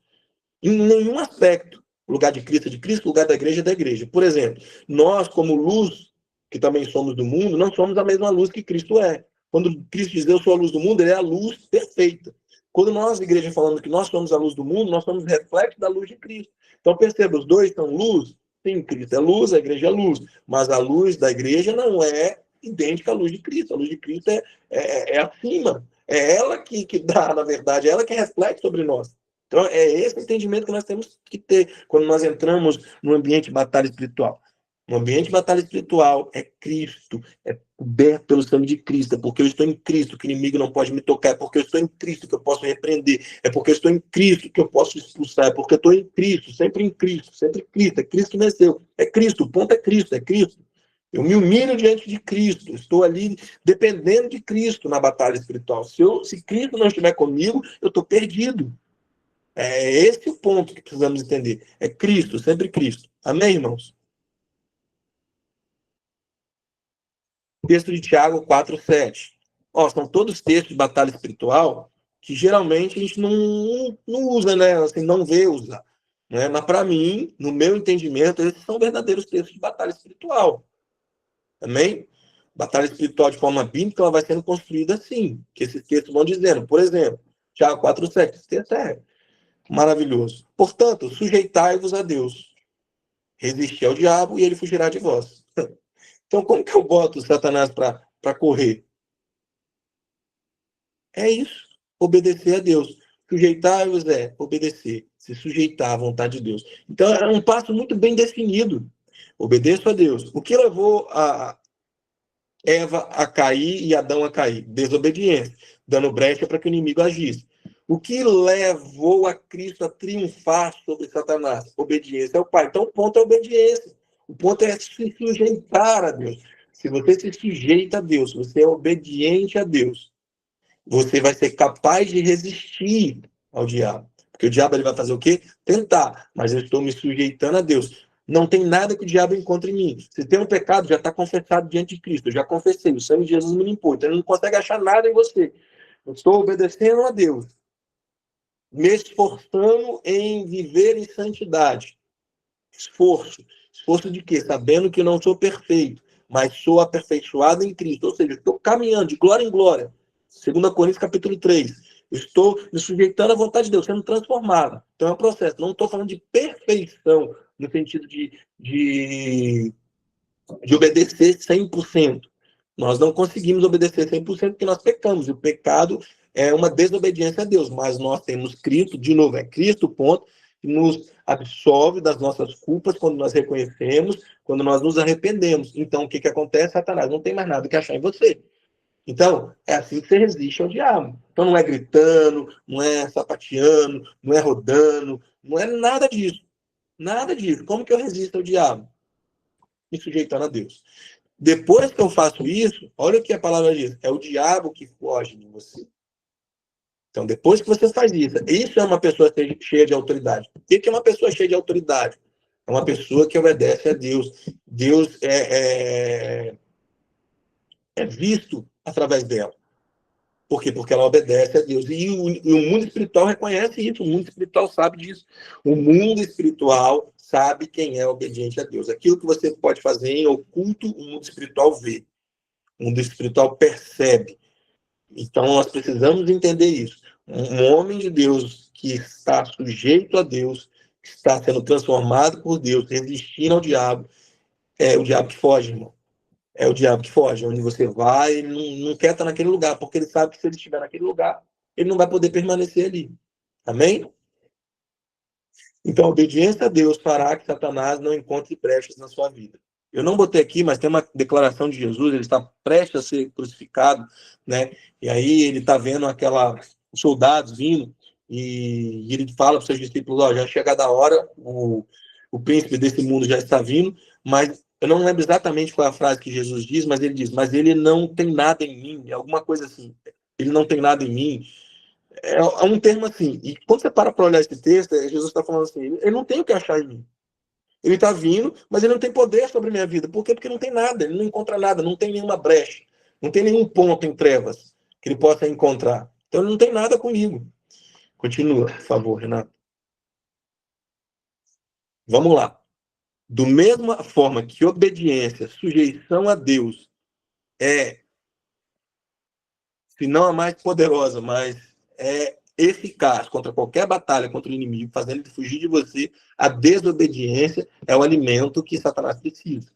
Em nenhum aspecto. O lugar de Cristo é de Cristo, o lugar da igreja é da igreja. Por exemplo, nós, como luz, que também somos do mundo, não somos a mesma luz que Cristo é. Quando Cristo diz, eu sou a luz do mundo, ele é a luz perfeita. Quando nós, igreja, falamos que nós somos a luz do mundo, nós somos reflexo da luz de Cristo. Então, perceba, os dois são luz. Sim, Cristo é luz, a igreja é luz. Mas a luz da igreja não é idêntica à luz de Cristo. A luz de Cristo é acima. É ela que dá, na verdade, é ela que reflete sobre nós. Então, é esse entendimento que nós temos que ter quando nós entramos no ambiente de batalha espiritual. No ambiente de batalha espiritual é Cristo, é coberto pelo sangue de Cristo, é porque eu estou em Cristo que o inimigo não pode me tocar, é porque eu estou em Cristo que eu posso repreender, é porque eu estou em Cristo que eu posso expulsar, é porque eu estou em Cristo, sempre em Cristo, sempre Cristo, é Cristo que venceu, é Cristo, o ponto é Cristo, é Cristo. Eu me humilho diante de Cristo, estou ali dependendo de Cristo na batalha espiritual. Se Cristo não estiver comigo, eu estou perdido. É esse o ponto que precisamos entender. É Cristo, sempre Cristo. Amém, irmãos? Texto de Tiago 4:7. São todos textos de batalha espiritual que geralmente a gente não usa, né? Assim, não vê usar. Né? Mas para mim, no meu entendimento, esses são verdadeiros textos de batalha espiritual. Amém? Batalha espiritual de forma bíblica, ela vai sendo construída assim, que esses textos vão dizendo. Por exemplo, Tiago 4:7. Esse texto é maravilhoso. Portanto, sujeitai-vos a Deus. Resistir ao diabo e ele fugirá de vós. Então, como que eu boto Satanás para correr? É isso. Obedecer a Deus. Sujeitar-vos é obedecer. Se sujeitar à vontade de Deus. Então, é um passo muito bem definido. Obedeço a Deus. O que levou a Eva a cair e Adão a cair? Desobediência. Dando brecha para que o inimigo agisse. O que levou a Cristo a triunfar sobre Satanás? Obediência ao Pai. Então, o ponto é obediência. O ponto é se sujeitar a Deus. Se você se sujeita a Deus, se você é obediente a Deus, você vai ser capaz de resistir ao diabo. Porque o diabo ele vai fazer o quê? Tentar. Mas eu estou me sujeitando a Deus. Não tem nada que o diabo encontre em mim. Se tem um pecado, já está confessado diante de Cristo. Eu já confessei. O sangue de Jesus me limpou. Então ele não consegue achar nada em você. Eu estou obedecendo a Deus. Me esforçando em viver em santidade. Esforço. Esforço de quê? Sabendo que eu não sou perfeito, mas sou aperfeiçoado em Cristo. Ou seja, estou caminhando de glória em glória. 2 Coríntios capítulo 3. Eu estou me sujeitando à vontade de Deus, sendo transformado. Então é um processo. Não estou falando de perfeição, no sentido de obedecer 100%. Nós não conseguimos obedecer 100% porque nós pecamos. E o pecado é uma desobediência a Deus. Mas nós temos Cristo, de novo, é Cristo, ponto, que nos absolve das nossas culpas quando nós reconhecemos, quando nós nos arrependemos. Então, o que acontece? Satanás não tem mais nada que achar em você. Então, é assim que você resiste ao diabo. Então, não é gritando, não é sapateando, não é rodando, não é nada disso. Nada disso. Como que eu resisto ao diabo? Me sujeitando a Deus. Depois que eu faço isso, olha o que a palavra diz. É o diabo que foge de você. Então, depois que você faz isso é uma pessoa cheia de autoridade. O que é uma pessoa cheia de autoridade? É uma pessoa que obedece a Deus. Deus é visto através dela. Por quê? Porque ela obedece a Deus. E o mundo espiritual reconhece isso, o mundo espiritual sabe disso. O mundo espiritual sabe quem é obediente a Deus. Aquilo que você pode fazer em oculto, o mundo espiritual vê. O mundo espiritual percebe. Então, nós precisamos entender isso. Um homem de Deus que está sujeito a Deus, que está sendo transformado por Deus, resistindo ao diabo, é o diabo que foge, irmão. É o diabo que foge. Onde você vai, ele não quer estar naquele lugar, porque ele sabe que se ele estiver naquele lugar, ele não vai poder permanecer ali. Amém? Então, a obediência a Deus fará que Satanás não encontre brechas na sua vida. Eu não botei aqui, mas tem uma declaração de Jesus, ele está prestes a ser crucificado, né? E aí ele está vendo os soldados vindo, e ele fala para os seus discípulos, já é chegada a hora, o príncipe desse mundo já está vindo, mas eu não lembro exatamente qual é a frase que Jesus diz, mas ele diz, mas ele não tem nada em mim, alguma coisa assim, ele não tem nada em mim. É um termo assim, e quando você para olhar esse texto, Jesus está falando assim, ele não tem o que achar em mim. Ele está vindo, mas ele não tem poder sobre a minha vida. Por quê? Porque não tem nada, ele não encontra nada, não tem nenhuma brecha, não tem nenhum ponto em trevas que ele possa encontrar. Então ele não tem nada comigo. Continua, por favor, Renato. Vamos lá. Do mesma forma que obediência, sujeição a Deus é, se não a mais poderosa, mas é eficaz contra qualquer batalha contra o inimigo, fazendo ele fugir de você, a desobediência é o alimento que Satanás precisa.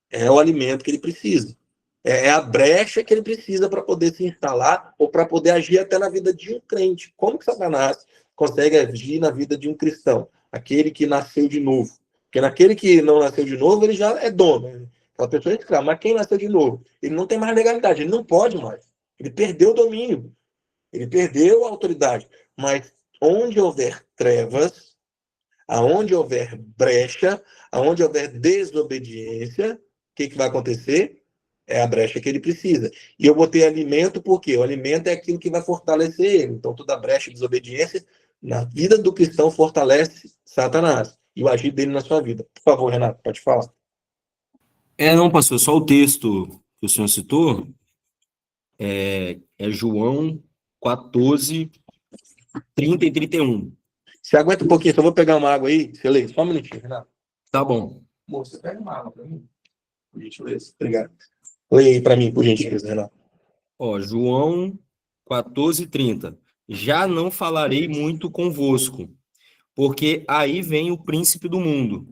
É o alimento que ele precisa. É a brecha que ele precisa para poder se instalar ou para poder agir até na vida de um crente. Como que Satanás consegue agir na vida de um cristão? Aquele que nasceu de novo. Porque naquele que não nasceu de novo, ele já é dono. Né? Aquela pessoa é escrava. Mas quem nasceu de novo? Ele não tem mais legalidade, ele não pode mais. Ele perdeu o domínio. Ele perdeu a autoridade. Mas onde houver trevas, aonde houver brecha, aonde houver desobediência, o que vai acontecer? É a brecha que ele precisa. E eu botei alimento porque o alimento é aquilo que vai fortalecer ele. Então, toda brecha e desobediência na vida do cristão fortalece Satanás e o agir dele na sua vida. Por favor, Renato, pode falar. Não, pastor, só o texto que o senhor citou é João 14, 30 e 31. Você aguenta um pouquinho, só vou pegar uma água aí. Você lê, só um minutinho, Renato. Tá bom. Moça, pega uma água para mim. Por gentileza. Obrigado. Leia aí para mim, por gentileza, Renato. João 14, 30. Já não falarei muito convosco, porque aí vem o príncipe do mundo,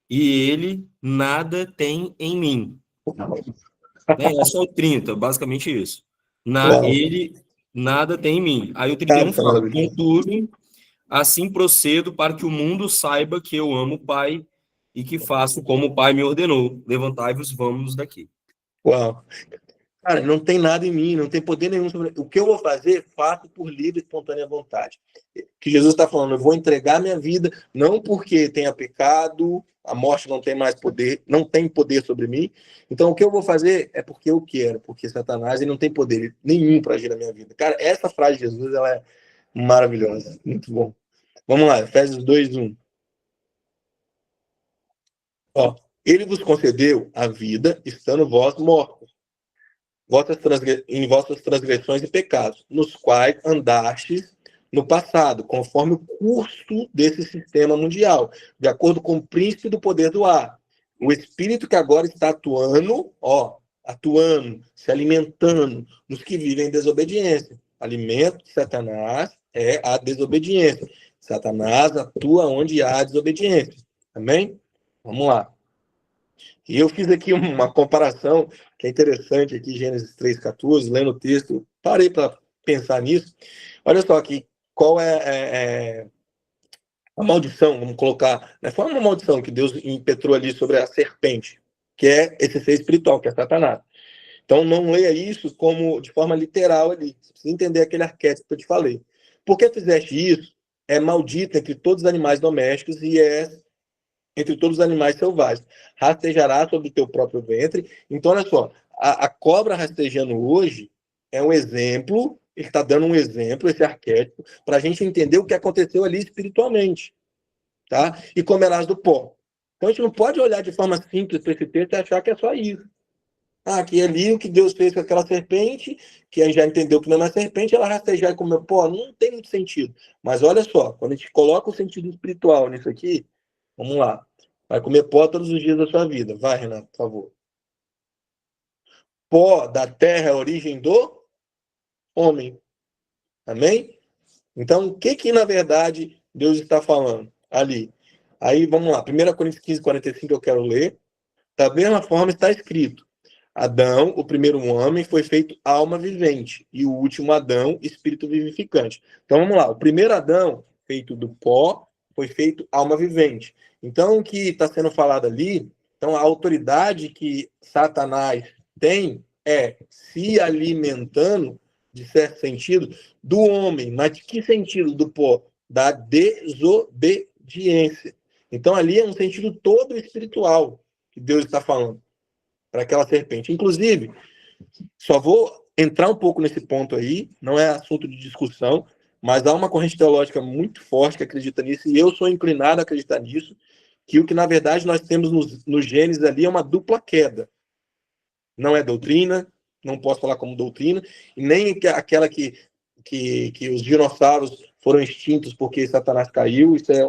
e ele nada tem em mim. É só o 30, basicamente isso. Ele nada tem em mim. Aí o 31 fala, contudo, assim procedo para que o mundo saiba que eu amo o Pai e que faço como o Pai me ordenou. Levantai-vos, vamos daqui. Uau. Cara, não tem nada em mim, não tem poder nenhum sobre... O que eu vou fazer, faço por livre e espontânea vontade. Que Jesus está falando, eu vou entregar minha vida, não porque tenha pecado, a morte não tem mais poder, não tem poder sobre mim. Então, o que eu vou fazer é porque eu quero, porque Satanás ele não tem poder nenhum para agir na minha vida. Cara, essa frase de Jesus, ela é maravilhosa, muito bom. Vamos lá, Efésios 2:1. Ele vos concedeu a vida, estando vós mortos em vossas transgressões e pecados, nos quais andastes no passado, conforme o curso desse sistema mundial, de acordo com o príncipe do poder do ar. O espírito que agora está atuando, se alimentando nos que vivem em desobediência. Alimento de Satanás é a desobediência. Satanás atua onde há desobediência. Amém? Vamos lá. E eu fiz aqui uma comparação que é interessante aqui, Gênesis 3:14, lendo o texto, parei para pensar nisso. Olha só aqui, qual é a maldição, vamos colocar, né? Foi uma maldição que Deus impetrou ali sobre a serpente, que é esse ser espiritual, que é Satanás. Então não leia isso como de forma literal ali, você precisa entender aquele arquétipo que eu te falei. Por que fizeste isso? É maldito entre todos os animais domésticos e é entre todos os animais selvagens. Rastejará sobre o teu próprio ventre. Então, olha só, a cobra rastejando hoje é um exemplo, ele está dando um exemplo, esse arquétipo, para a gente entender o que aconteceu ali espiritualmente. Tá? E comerás do pó. Então, a gente não pode olhar de forma simples para esse texto e achar que é só isso. Que ali o que Deus fez com aquela serpente, que a gente já entendeu que não é uma serpente, ela rastejar e comer pó, não tem muito sentido. Mas olha só, quando a gente coloca o sentido espiritual nisso aqui, vamos lá. Vai comer pó todos os dias da sua vida. Vai, Renato, por favor. Pó da terra é a origem do homem. Amém? Então, o que na verdade Deus está falando ali? Aí, vamos lá. 1 Coríntios 15, 45 eu quero ler. Da mesma forma está escrito: Adão, o primeiro homem, foi feito alma vivente, e o último Adão, espírito vivificante. Então vamos lá, o primeiro Adão, feito do pó, foi feito alma vivente. Então o que está sendo falado ali, então a autoridade que Satanás tem é se alimentando, de certo sentido, do homem. Mas de que sentido do pó? Da desobediência. Então ali é um sentido todo espiritual que Deus está falando para aquela serpente. Inclusive, só vou entrar um pouco nesse ponto aí, não é assunto de discussão, mas há uma corrente teológica muito forte que acredita nisso, e eu sou inclinado a acreditar nisso, que o que na verdade nós temos no Gênesis ali é uma dupla queda. Não é doutrina, não posso falar como doutrina, e nem aquela que os dinossauros foram extintos porque Satanás caiu, isso é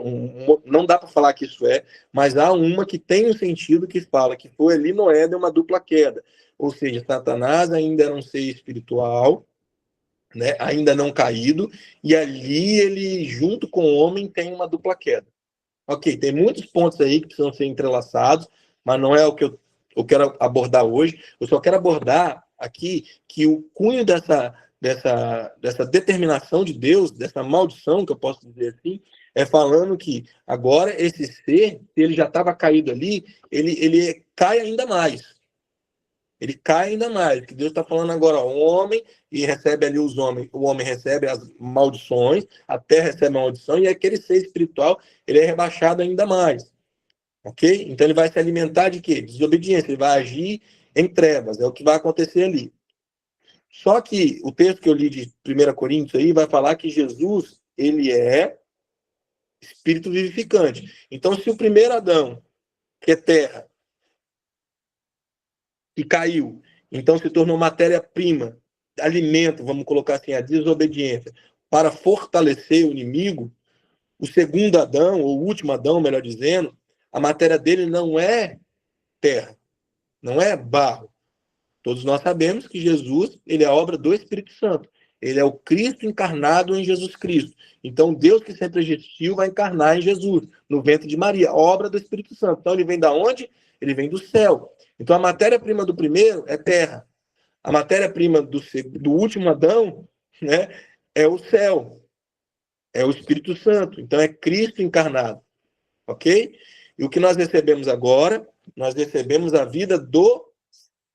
não dá para falar que isso é, mas há uma que tem um sentido que fala que foi ali no Éden uma dupla queda, ou seja, Satanás ainda era um ser espiritual, né, ainda não caído, e ali ele, junto com o homem, tem uma dupla queda. Ok, tem muitos pontos aí que precisam ser entrelaçados, mas não é o que eu quero abordar hoje. Eu só quero abordar aqui que o cunho dessa determinação de Deus, dessa maldição, que eu posso dizer assim, é falando que agora esse ser, se ele já estava caído ali, ele cai ainda mais. Ele cai ainda mais, que Deus está falando agora, ó, um homem, e recebe ali os homens, o homem recebe as maldições, a terra recebe a maldição, e aquele ser espiritual, ele é rebaixado ainda mais, ok? Então ele vai se alimentar de quê? Desobediência, ele vai agir em trevas, é o que vai acontecer ali. Só que o texto que eu li de 1 Coríntios aí vai falar que Jesus, ele é espírito vivificante. Então se o primeiro Adão, que é terra, que caiu, então se tornou matéria-prima, alimento, vamos colocar assim, a desobediência, para fortalecer o inimigo, o segundo Adão, ou o último Adão, melhor dizendo, a matéria dele não é terra, não é barro. Todos nós sabemos que Jesus, ele é a obra do Espírito Santo. Ele é o Cristo encarnado em Jesus Cristo. Então, Deus que sempre existiu vai encarnar em Jesus, no ventre de Maria, obra do Espírito Santo. Então, ele vem da onde? Ele vem do céu. Então, a matéria-prima do primeiro é terra. A matéria-prima do último Adão, né, é o céu, é o Espírito Santo. Então, é Cristo encarnado. Ok? E o que nós recebemos agora? Nós recebemos a vida do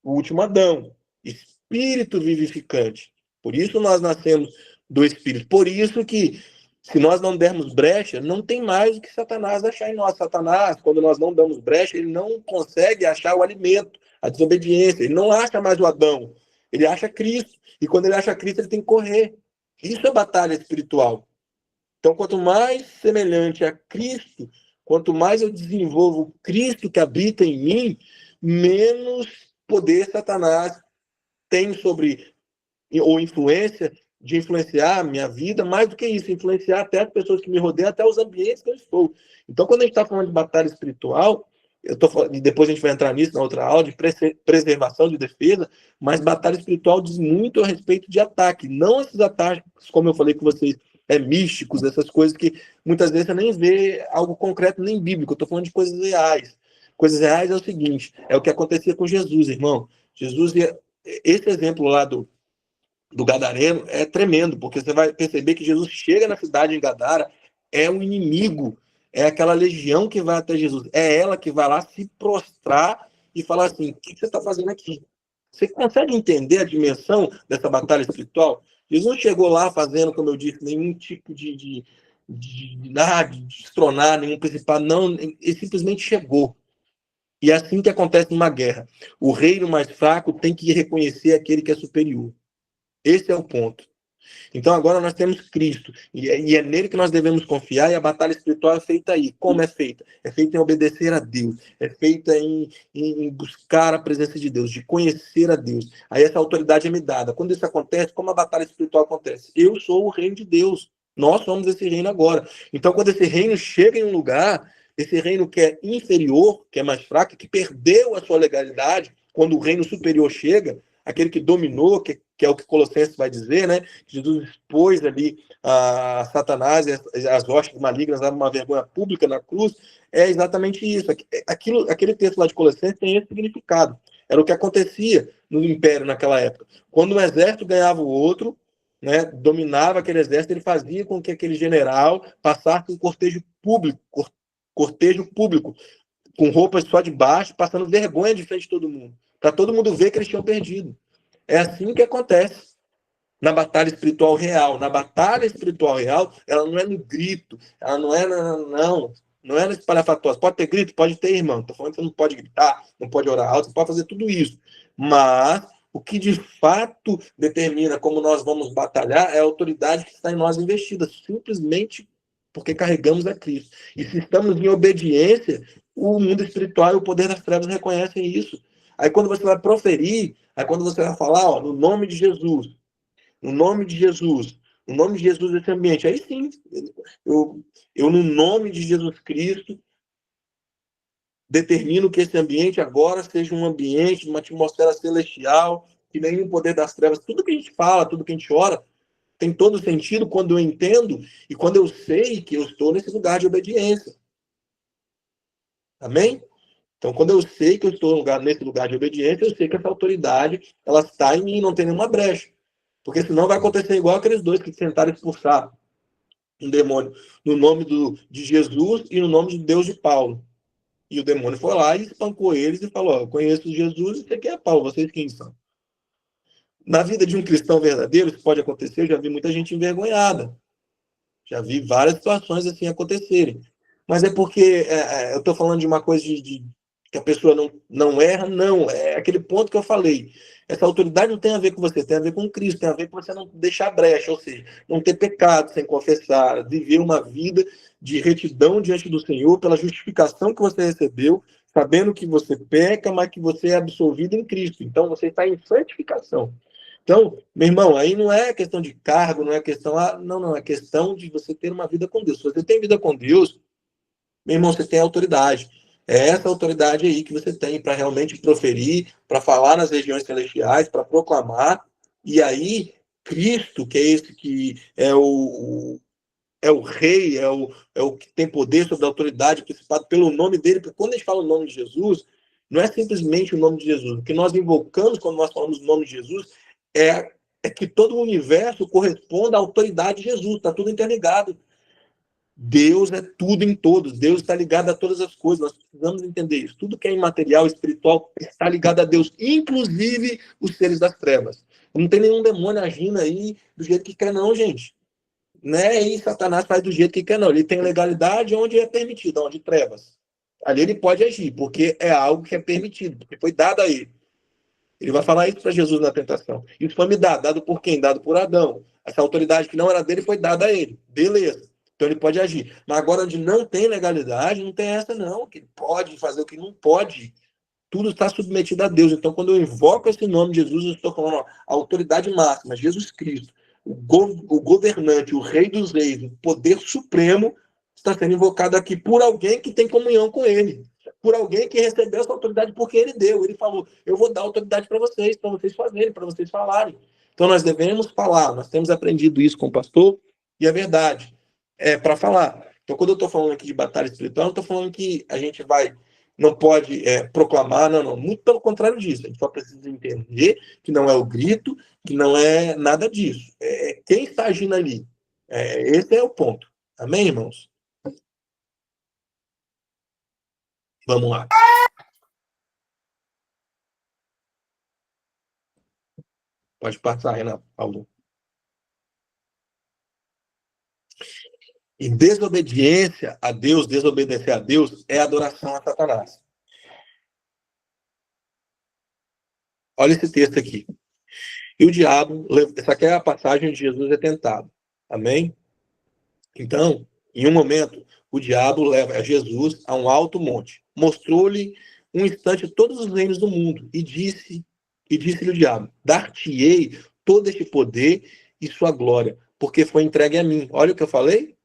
último Adão, Espírito vivificante. Por isso nós nascemos do Espírito. Por isso que, se nós não dermos brecha, não tem mais o que Satanás achar em nós. Satanás, quando nós não damos brecha, ele não consegue achar o alimento, a desobediência. Ele não acha mais o Adão. Ele acha Cristo. E quando ele acha Cristo, ele tem que correr. Isso é batalha espiritual. Então, quanto mais semelhante a Cristo, quanto mais eu desenvolvo Cristo que habita em mim, menos poder Satanás tem sobre, ou influência, de influenciar a minha vida, mais do que isso, influenciar até as pessoas que me rodeiam, até os ambientes que eu estou. Então, quando a gente está falando de batalha espiritual, e depois a gente vai entrar nisso na outra aula, de preservação, de defesa, mas batalha espiritual diz muito a respeito de ataque, não esses ataques, como eu falei com vocês, místicos, essas coisas que muitas vezes você nem vê algo concreto nem bíblico, eu estou falando de coisas reais. Coisas reais é o seguinte, é o que acontecia com Jesus, irmão. Jesus, esse exemplo lá do Gadareno é tremendo, porque você vai perceber que Jesus chega na cidade de Gadara, é um inimigo, é aquela legião que vai até Jesus, é ela que vai lá se prostrar e falar assim, o que você está fazendo aqui? Você consegue entender a dimensão dessa batalha espiritual? Jesus não chegou lá fazendo, como eu disse, nenhum tipo de destronar, nenhum principado, não, ele simplesmente chegou. E é assim que acontece numa guerra. O reino mais fraco tem que reconhecer aquele que é superior. Esse é o ponto. Então agora nós temos Cristo, e é nele que nós devemos confiar, e a batalha espiritual é feita aí. Como é feita? É feita em obedecer a Deus, é feita em buscar a presença de Deus, de conhecer a Deus. Aí essa autoridade é me dada. Quando isso acontece, como a batalha espiritual acontece? Eu sou o reino de Deus, nós somos esse reino agora. Então quando esse reino chega em um lugar, esse reino que é inferior, que é mais fraco, que perdeu a sua legalidade, quando o reino superior chega, aquele que dominou, que é o que Colossenses vai dizer, né? Jesus expôs ali a Satanás e as hostes malignas a uma vergonha pública na cruz. É exatamente isso. Aquele texto lá de Colossenses tem esse significado. Era o que acontecia no Império naquela época. Quando um exército ganhava o outro, né, dominava aquele exército, ele fazia com que aquele general passasse um cortejo público, com roupas só de baixo, passando vergonha de frente de todo mundo, para todo mundo ver que eles tinham perdido. É assim que acontece na batalha espiritual real. Na batalha espiritual real, ela não é no grito, ela não é não é no espalhafatoso. Pode ter grito? Pode ter, irmão. Estou falando que você não pode gritar, não pode orar alto, você pode fazer tudo isso. Mas o que de fato determina como nós vamos batalhar é a autoridade que está em nós investida, simplesmente porque carregamos a Cristo. E se estamos em obediência, o mundo espiritual e o poder das trevas reconhecem isso. Aí quando você vai proferir, aí quando você vai falar, ó, no nome de Jesus, no nome de Jesus, no nome de Jesus esse ambiente, aí sim, eu no nome de Jesus Cristo, determino que esse ambiente agora seja um ambiente, uma atmosfera celestial, que nenhum poder das trevas, tudo que a gente fala, tudo que a gente ora, tem todo sentido quando eu entendo e quando eu sei que eu estou nesse lugar de obediência. Amém? Então, quando eu sei que eu estou nesse lugar de obediência, eu sei que essa autoridade ela está em mim, não tem nenhuma brecha. Porque senão vai acontecer igual aqueles dois que tentaram expulsar um demônio no nome de Jesus e no nome de Deus de Paulo. E o demônio foi lá e espancou eles e falou, eu conheço Jesus e você quem é Paulo, vocês quem são? Na vida de um cristão verdadeiro, isso pode acontecer, eu já vi muita gente envergonhada. Já vi várias situações assim acontecerem. Mas é porque eu estou falando de uma coisa de que a pessoa não erra, não. É aquele ponto que eu falei. Essa autoridade não tem a ver com você, tem a ver com Cristo, tem a ver com você não deixar brecha, ou seja, não ter pecado sem confessar, viver uma vida de retidão diante do Senhor pela justificação que você recebeu, sabendo que você peca, mas que você é absolvido em Cristo. Então você está em santificação. Então, meu irmão, aí não é questão de cargo, não é questão. Não, é questão de você ter uma vida com Deus. Se você tem vida com Deus, meu irmão, você tem autoridade. É essa autoridade aí que você tem para realmente proferir, para falar nas regiões celestiais, para proclamar. E aí, Cristo, que é esse que é o rei, é o que tem poder sobre a autoridade, principado pelo nome dele, porque quando a gente fala o nome de Jesus, não é simplesmente o nome de Jesus. O que nós invocamos quando nós falamos o nome de Jesus é que todo o universo corresponda à autoridade de Jesus, está tudo interligado. Deus é tudo em todos, Deus está ligado a todas as coisas, nós precisamos entender isso. Tudo que é imaterial, espiritual, está ligado a Deus, inclusive os seres das trevas. Não tem nenhum demônio agindo aí do jeito que quer, não, gente. Né? E Satanás faz do jeito que quer, não. Ele tem legalidade onde é permitido, onde trevas. Ali ele pode agir, porque é algo que é permitido, porque foi dado a ele. Ele vai falar isso para Jesus na tentação. Isso foi me dado por quem? Dado por Adão. Essa autoridade que não era dele foi dada a ele. Beleza. Então ele pode agir. Mas agora onde não tem legalidade, não tem essa não, que ele pode fazer o que não pode. Tudo está submetido a Deus. Então, quando eu invoco esse nome de Jesus, eu estou falando ó, a autoridade máxima, Jesus Cristo, o governante, o rei dos reis, o poder supremo, está sendo invocado aqui por alguém que tem comunhão com ele. Por alguém que recebeu essa autoridade porque ele deu. Ele falou, eu vou dar autoridade para vocês fazerem, para vocês falarem. Então, nós devemos falar. Nós temos aprendido isso com o pastor, e é verdade. É para falar. Então, quando eu estou falando aqui de batalha espiritual, não estou falando que a gente não pode proclamar, não. Muito pelo contrário disso. A gente só precisa entender que não é o grito, que não é nada disso. É quem está agindo ali. Esse é o ponto. Amém, irmãos? Vamos lá. Pode passar, Renato. Paulo. E desobediência a Deus, desobedecer a Deus, é adoração a Satanás. Olha esse texto aqui. E o diabo, essa aqui é a passagem onde Jesus é tentado. Amém? Então, em um momento, o diabo leva Jesus a um alto monte. Mostrou-lhe um instante todos os reinos do mundo e disse-lhe o diabo: dar-te-ei todo este poder e sua glória, porque foi entregue a mim. Olha o que eu falei.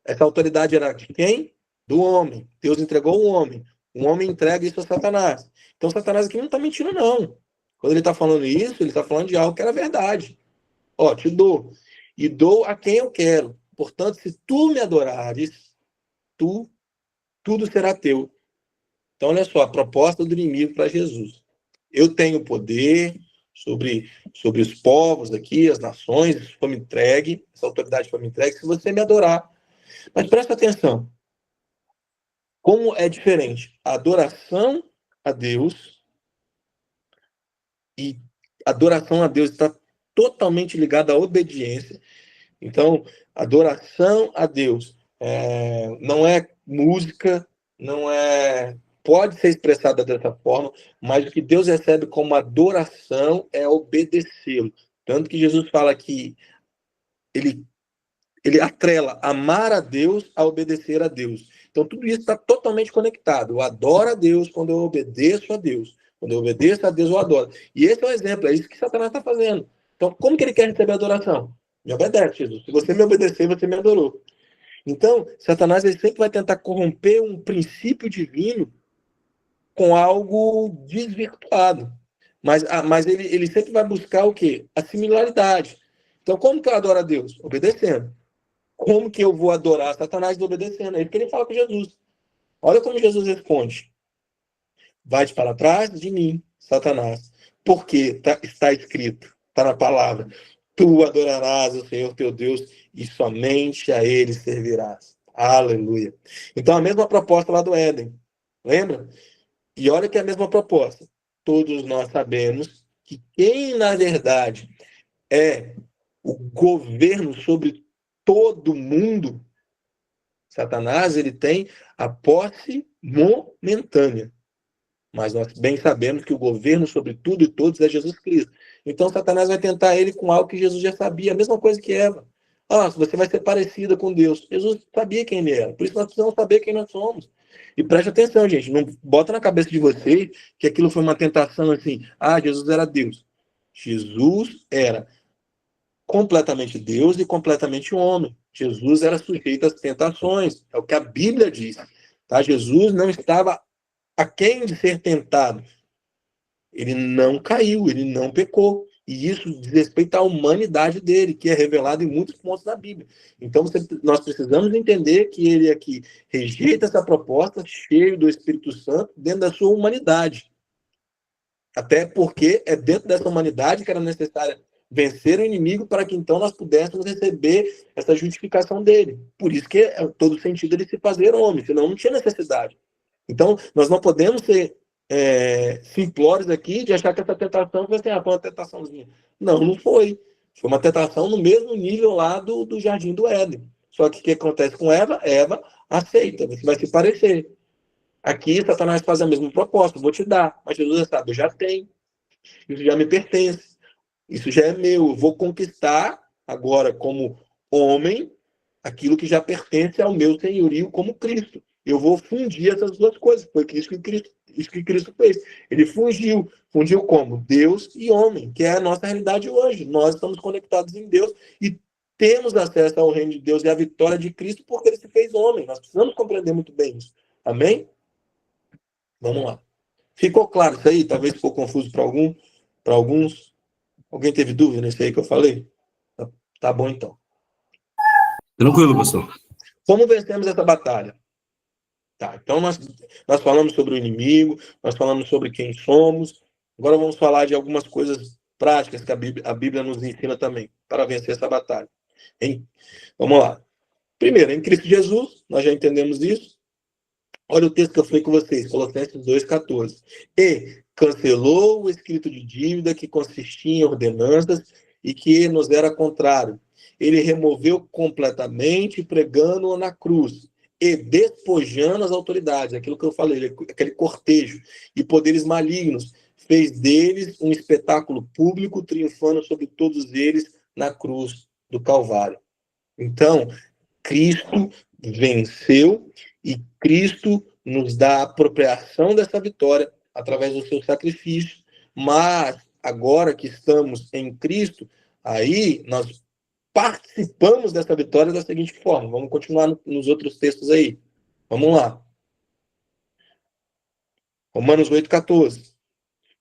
Essa autoridade era de quem? Do homem. Deus entregou um homem entrega isso a Satanás. Então, Satanás aqui não está mentindo, não. Quando ele está falando isso, ele está falando de algo que era verdade. Ó, te dou. E dou a quem eu quero. Portanto, se tu me adorares, tudo será teu. Então, olha só, a proposta do inimigo para Jesus. Eu tenho poder sobre os povos aqui, as nações, isso foi me entregue, essa autoridade foi me entregue, se você me adorar. Mas presta atenção. Como é diferente a adoração a Deus, e adoração a Deus está totalmente ligada à obediência. Então, adoração a Deus não é música, não é. Pode ser expressada dessa forma, mas o que Deus recebe como adoração é obedecê-lo. Tanto que Jesus fala que ele atrela amar a Deus a obedecer a Deus. Então, tudo isso está totalmente conectado. Eu adoro a Deus quando eu obedeço a Deus. Quando eu obedeço a Deus, eu adoro. E esse é o exemplo, é isso que Satanás está fazendo. Então, como que ele quer receber a adoração? Me obedece, Jesus. Se você me obedecer, você me adorou. Então, Satanás ele sempre vai tentar corromper um princípio divino com algo desvirtuado. Mas ele sempre vai buscar o quê? A similaridade. Então, como que eu adoro a Deus? Obedecendo. Como que eu vou adorar Satanás obedecendo? É isso que ele fala com Jesus. Olha como Jesus responde. Vai-te para trás de mim, Satanás. Porque está escrito, está na palavra. Tu adorarás o Senhor teu Deus e somente a ele servirás. Aleluia. Então, a mesma proposta lá do Éden. Lembra? E olha que é a mesma proposta. Todos nós sabemos que quem, na verdade, é o governo sobre todo mundo, Satanás, ele tem a posse momentânea. Mas nós bem sabemos que o governo sobre tudo e todos é Jesus Cristo. Então, Satanás vai tentar ele com algo que Jesus já sabia. A mesma coisa que Eva. Você vai ser parecida com Deus. Jesus sabia quem ele era. Por isso nós precisamos saber quem nós somos. E preste atenção, gente. Não bota na cabeça de vocês que aquilo foi uma tentação assim. Jesus era Deus. Jesus era completamente Deus e completamente homem. Jesus era sujeito às tentações. É o que a Bíblia diz. Tá? Jesus não estava aquém de ser tentado. Ele não caiu, ele não pecou. E isso diz respeito à humanidade dele, que é revelado em muitos pontos da Bíblia. Então, nós precisamos entender que ele aqui rejeita essa proposta, cheio do Espírito Santo, dentro da sua humanidade. Até porque é dentro dessa humanidade que era necessário vencer o inimigo para que então nós pudéssemos receber essa justificação dele. Por isso que é todo sentido ele se fazer homem, senão não tinha necessidade. Então, nós não podemos ser simplórios aqui de achar que essa tentação foi assim, foi uma tentaçãozinha. Não, não foi. Foi uma tentação no mesmo nível lá do Jardim do Éden. Só que o que acontece com Eva? Eva aceita, você vai se parecer. Aqui, Satanás faz a mesma proposta, vou te dar. Mas Jesus já sabe, eu já tenho. Isso já me pertence. Isso já é meu. Eu vou conquistar agora como homem aquilo que já pertence ao meu senhorio como Cristo. Eu vou fundir essas duas coisas. Foi isso que Cristo fez. Ele fundiu. Fundiu como? Deus e homem, que é a nossa realidade hoje. Nós estamos conectados em Deus e temos acesso ao reino de Deus e à vitória de Cristo porque ele se fez homem. Nós precisamos compreender muito bem isso. Amém? Vamos lá. Ficou claro isso aí? Talvez ficou confuso para alguns. Alguém teve dúvida nisso aí que eu falei? Tá bom, então. Tranquilo, pastor. Como vencemos essa batalha? Tá, então nós falamos sobre o inimigo, nós falamos sobre quem somos. Agora vamos falar de algumas coisas práticas que a Bíblia nos ensina também para vencer essa batalha. Vamos lá. Primeiro, em Cristo Jesus, nós já entendemos isso. Olha o texto que eu falei com vocês, Colossenses 2,14. E cancelou o escrito de dívida que consistia em ordenanças e que nos era contrário. Ele removeu completamente, pregando-o na cruz e despojando as autoridades, aquilo que eu falei, aquele cortejo e poderes malignos, fez deles um espetáculo público, triunfando sobre todos eles na cruz do Calvário. Então, Cristo venceu e Cristo nos dá a apropriação dessa vitória através do seu sacrifício, mas agora que estamos em Cristo, aí nós participamos dessa vitória da seguinte forma. Vamos continuar nos outros textos aí. Vamos lá. Romanos 8,14.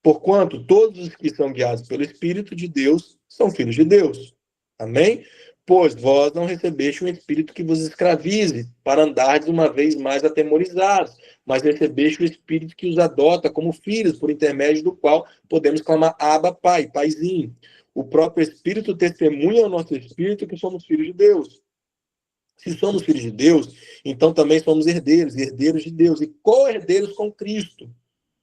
Porquanto todos os que são guiados pelo Espírito de Deus são filhos de Deus. Amém? Pois vós não recebeste um espírito que vos escravize, para andardes uma vez mais atemorizados, mas recebeste o espírito que os adota como filhos, por intermédio do qual podemos clamar Abba, Pai, Paizinho. O próprio Espírito testemunha ao nosso espírito que somos filhos de Deus. Se somos filhos de Deus, então também somos herdeiros, herdeiros de Deus, e co-herdeiros com Cristo.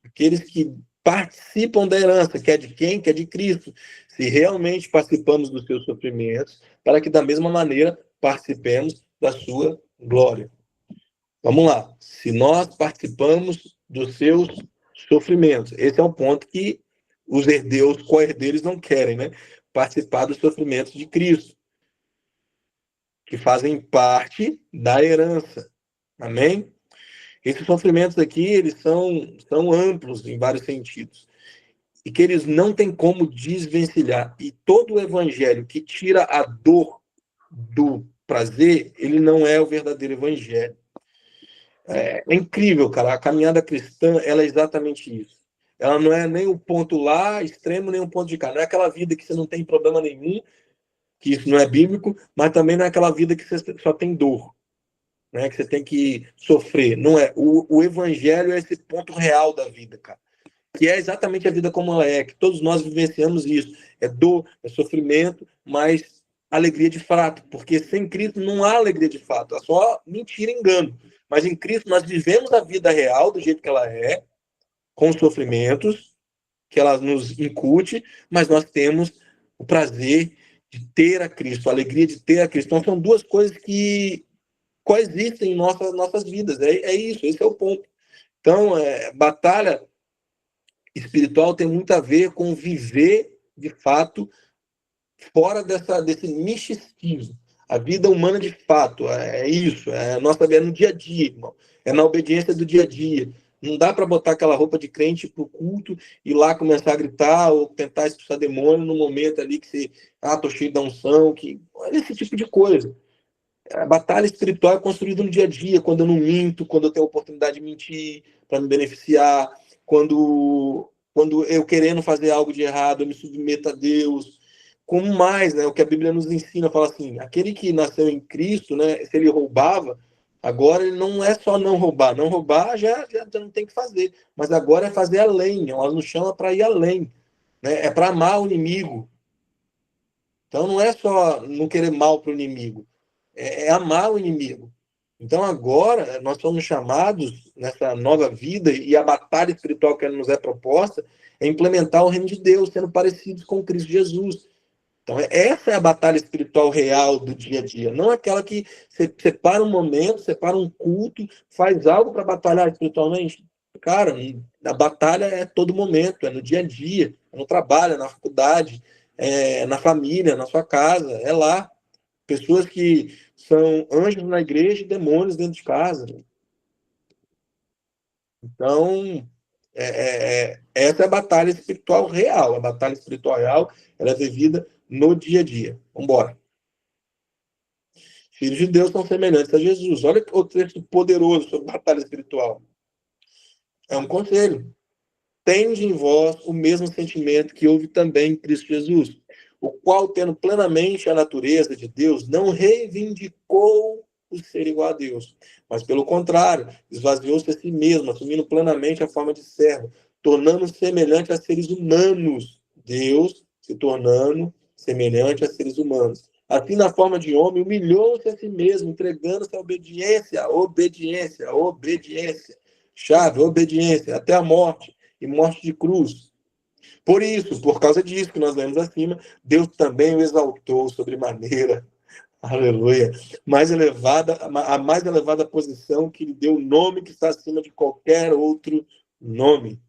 Aqueles que participam da herança, que é de quem? Que é de Cristo. Se realmente participamos dos seus sofrimentos, para que da mesma maneira participemos da sua glória. Vamos lá. Se nós participamos dos seus sofrimentos, esse é um ponto que os herdeiros, co-herdeiros não querem, né? Participar dos sofrimentos de Cristo, que fazem parte da herança. Amém? Esses sofrimentos aqui, eles são amplos em vários sentidos. E que eles não têm como desvencilhar. E todo o evangelho que tira a dor do prazer, ele não é o verdadeiro evangelho. É incrível, cara. A caminhada cristã, ela é exatamente isso. Ela não é nem um ponto lá, extremo, nem um ponto de cá. Não é aquela vida que você não tem problema nenhum, que isso não é bíblico, mas também não é aquela vida que você só tem dor. Né, que você tem que sofrer. Não é. O evangelho é esse ponto real da vida, cara. Que é exatamente a vida como ela é, que todos nós vivenciamos isso. É dor, é sofrimento, mas alegria de fato. Porque sem Cristo não há alegria de fato. É só mentira, engano. Mas em Cristo nós vivemos a vida real do jeito que ela é, com os sofrimentos que ela nos incute, mas nós temos o prazer de ter a Cristo, a alegria de ter a Cristo. Então são duas coisas que coexistem em nossas vidas. É isso, esse é o ponto. Então, batalha espiritual tem muito a ver com viver, de fato, fora desse misticismo. A vida humana, de fato, é isso. É no dia a dia, irmão. É na obediência do dia a dia. Não dá para botar aquela roupa de crente para o culto e lá começar a gritar ou tentar expulsar demônio no momento ali que você, tô cheio da unção, esse tipo de coisa. A batalha espiritual é construída no dia a dia, quando eu não minto, quando eu tenho a oportunidade de mentir para me beneficiar, quando eu querendo fazer algo de errado, eu me submeto a Deus. Como mais, né? O que a Bíblia nos ensina, fala assim, aquele que nasceu em Cristo, né? Se ele roubava, agora ele não é só não roubar já não tem que fazer, mas agora é fazer além, ela nos chama para ir além, né? É para amar o inimigo. Então não é só não querer mal para o inimigo, é amar o inimigo. Então agora nós somos chamados nessa nova vida e a batalha espiritual que nos é proposta é implementar o reino de Deus, sendo parecidos com Cristo Jesus. Então essa é a batalha espiritual real do dia a dia, não aquela que você separa um momento, separa um culto, faz algo para batalhar espiritualmente. Cara, a batalha é todo momento, é no dia a dia, é no trabalho, é na faculdade, é na família, na sua casa, é lá. Pessoas que são anjos na igreja e demônios dentro de casa. Então, essa é a batalha espiritual real. A batalha espiritual real ela é vivida no dia a dia. Vamos embora. Filhos de Deus são semelhantes a Jesus. Olha o texto poderoso sobre batalha espiritual. É um conselho. Tende em vós o mesmo sentimento que houve também em Cristo Jesus, o qual, tendo plenamente a natureza de Deus, não reivindicou o ser igual a Deus, mas, pelo contrário, esvaziou-se a si mesmo, assumindo plenamente a forma de servo, tornando-se semelhante a seres humanos. Deus se tornando semelhante a seres humanos. Assim, na forma de homem, humilhou-se a si mesmo, entregando-se à obediência. Chave, obediência, até a morte, e morte de cruz. Por isso, por causa disso que nós lemos acima, Deus também o exaltou sobremaneira, aleluia, a mais elevada posição que lhe deu o nome que está acima de qualquer outro nome.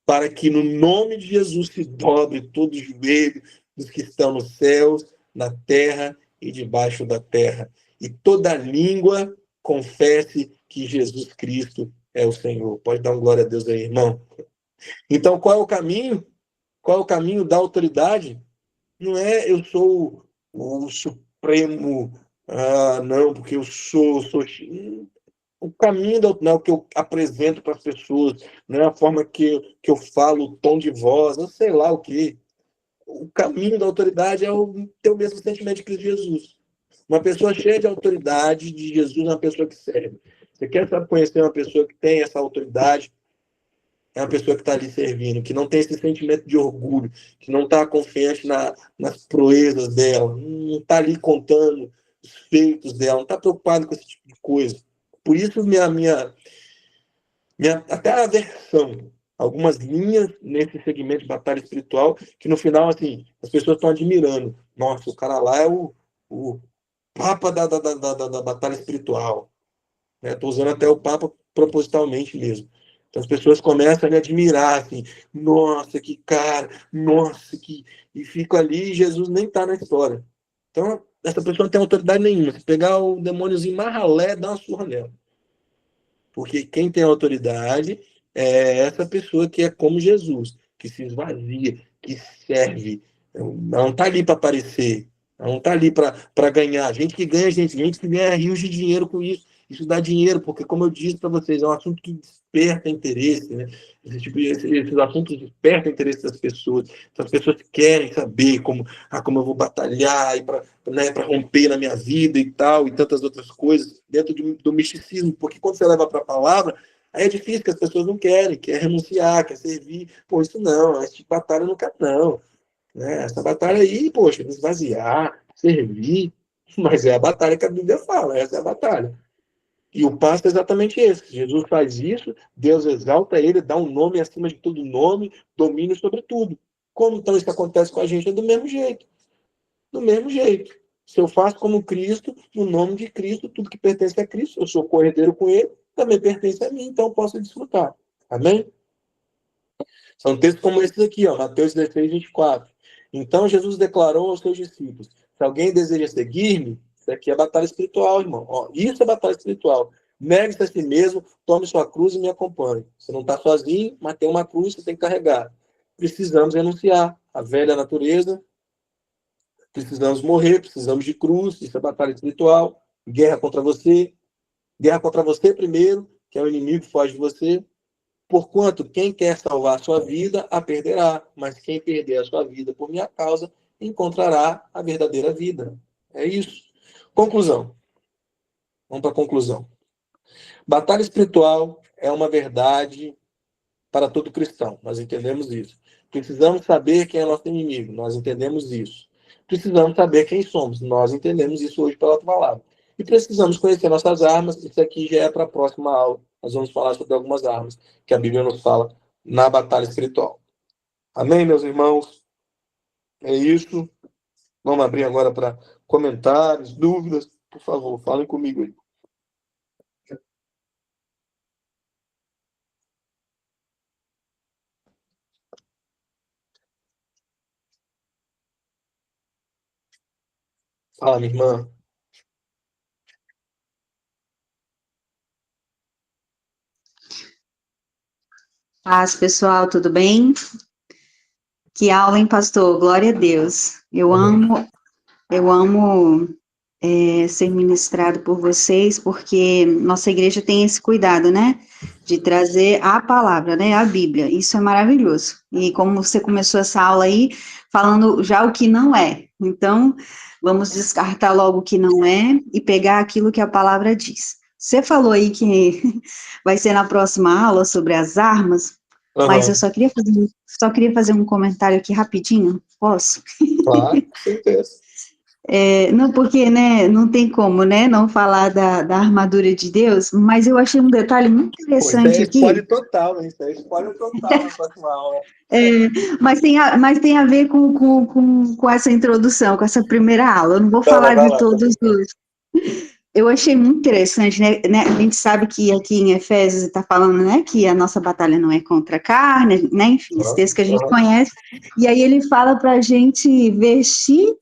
para que no nome de Jesus se dobre todo o joelho dos que estão nos céus, na terra e debaixo da terra. E toda língua confesse que Jesus Cristo é o Senhor. Pode dar uma glória a Deus aí, irmão. Então, qual é o caminho? Qual é o caminho da autoridade? Não é eu sou o supremo, não, porque eu sou o caminho não é o que eu apresento para as pessoas, não é a forma que eu falo, o tom de voz, não sei lá o que. O caminho da autoridade é ter o mesmo sentimento de Cristo Jesus. Uma pessoa cheia de autoridade de Jesus é uma pessoa que serve. Você quer conhecer uma pessoa que tem essa autoridade? É uma pessoa que está ali servindo, que não tem esse sentimento de orgulho, que não está confiante nas proezas dela, não está ali contando os feitos dela, não está preocupado com esse tipo de coisa. Por isso, minha até a aversão, algumas linhas nesse segmento de batalha espiritual, que no final, assim, as pessoas estão admirando. Nossa, o cara lá é o papa da batalha espiritual. Estou usando até o papa propositalmente mesmo. Então as pessoas começam a me admirar, assim, nossa, que cara, nossa, que... E fico ali e Jesus nem está na história. Então, essa pessoa não tem autoridade nenhuma. Se pegar o demôniozinho mais ralé, dá uma surra nela. Porque quem tem autoridade é essa pessoa que é como Jesus, que se esvazia, que serve. Ela não está ali para aparecer, ela não está ali para ganhar. Gente que ganha, gente que ganha rios de dinheiro com isso. Isso dá dinheiro, porque, como eu disse para vocês, é um assunto que desperta interesse, né? Esses assuntos despertam interesse das pessoas. Então, as pessoas querem saber como eu vou batalhar para, né, romper na minha vida e tal, e tantas outras coisas dentro do misticismo, porque quando você leva para a palavra, aí é difícil, que as pessoas não querem, quer renunciar, quer servir. Pô, isso não, esse tipo de batalha eu não quero, não. Né? Essa batalha aí, poxa, esvaziar, servir, mas é a batalha que a Bíblia fala, essa é a batalha. E o passo é exatamente esse. Jesus faz isso, Deus exalta ele, dá um nome acima de todo nome, domínio sobre tudo. Como então isso acontece com a gente? É do mesmo jeito. Do mesmo jeito. Se eu faço como Cristo, no nome de Cristo, tudo que pertence a Cristo, eu sou corredeiro com ele, também pertence a mim, então eu posso desfrutar. Amém? São textos como esses aqui, ó, Mateus 16, 24. Então Jesus declarou aos seus discípulos: se alguém deseja seguir-me, isso aqui é batalha espiritual, irmão. Ó, isso é batalha espiritual. Negue-se a si mesmo, tome sua cruz e me acompanhe. Você não está sozinho, mas tem uma cruz que você tem que carregar. Precisamos renunciar à velha natureza, precisamos morrer, precisamos de cruz, isso é batalha espiritual. Guerra contra você primeiro, que é o inimigo que foge de você. Porquanto quem quer salvar a sua vida, a perderá, mas quem perder a sua vida por minha causa, encontrará a verdadeira vida. É isso. Conclusão. Vamos para a conclusão. Batalha espiritual é uma verdade para todo cristão. Nós entendemos isso. Precisamos saber quem é nosso inimigo. Nós entendemos isso. Precisamos saber quem somos. Nós entendemos isso hoje pela palavra. E precisamos conhecer nossas armas. Isso aqui já é para a próxima aula. Nós vamos falar sobre algumas armas que a Bíblia nos fala na batalha espiritual. Amém, meus irmãos? É isso. Vamos abrir agora para comentários, dúvidas. Por favor, falem comigo aí. Fala, minha irmã. Paz, pessoal, tudo bem? Que aula, hein, pastor? Glória a Deus. Eu amo ser ministrado por vocês, porque nossa igreja tem esse cuidado, né? De trazer a palavra, né? A Bíblia. Isso é maravilhoso. E como você começou essa aula aí, falando já o que não é. Então, vamos descartar logo o que não é e pegar aquilo que a palavra diz. Você falou aí que vai ser na próxima aula sobre as armas, mas eu só queria fazer um comentário aqui rapidinho, posso? Claro, com certeza. Não, porque, né, não tem como, né, não falar da armadura de Deus, mas eu achei um detalhe muito Pô, isso interessante é aqui, spoiler total, hein? Isso é spoiler total na próxima aula. mas tem a ver com essa introdução, com essa primeira aula. Eu não vou Vai lá, falar vai de lá, tá todos tranquilo. eu achei muito interessante, né? A gente sabe que aqui em Efésios está falando, né, que a nossa batalha não é contra a carne, né? Enfim, esse texto que a gente conhece. E aí ele fala para a gente vestir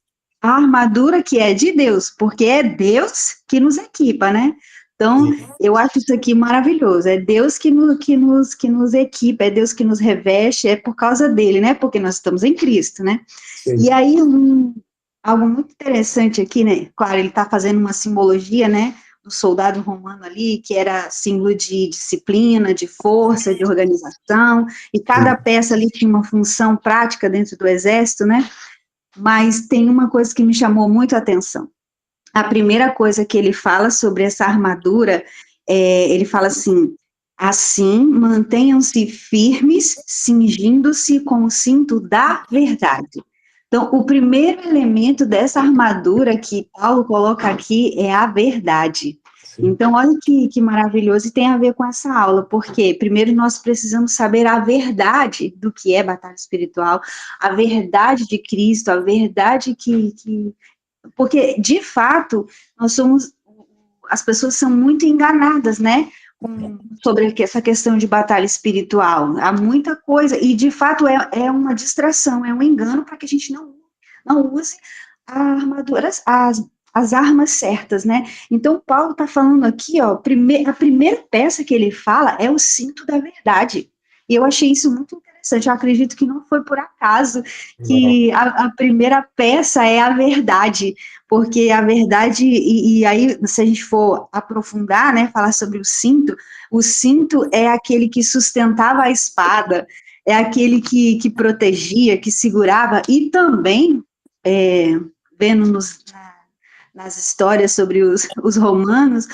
a armadura que é de Deus, porque é Deus que nos equipa, né? Então, eu acho isso aqui maravilhoso. É Deus que nos equipa, é Deus que nos reveste, é por causa dele, né? Porque nós estamos em Cristo, né? Sim. E aí, algo muito interessante aqui, né? Claro, ele está fazendo uma simbologia, né? Do soldado romano ali, que era símbolo de disciplina, de força, de organização, e cada peça ali tinha uma função prática dentro do exército, né? Mas tem uma coisa que me chamou muito a atenção. A primeira coisa que ele fala sobre essa armadura, ele fala assim, mantenham-se firmes, cingindo-se com o cinto da verdade. Então, o primeiro elemento dessa armadura que Paulo coloca aqui é a verdade. Sim. Então, olha que maravilhoso, e tem a ver com essa aula, porque primeiro nós precisamos saber a verdade do que é batalha espiritual, a verdade de Cristo, a verdade porque, de fato, as pessoas são muito enganadas, né, sobre essa questão de batalha espiritual. Há muita coisa, e de fato é uma distração, é um engano para que a gente não use a armadura, as armas certas, né? Então, Paulo está falando aqui, ó, a primeira peça que ele fala é o cinto da verdade. E eu achei isso muito interessante. Eu acredito que não foi por acaso que a primeira peça é a verdade, porque a verdade, e aí, se a gente for aprofundar, né, falar sobre o cinto é aquele que sustentava a espada, é aquele que protegia, que segurava, e também, vendo nas histórias sobre os romanos,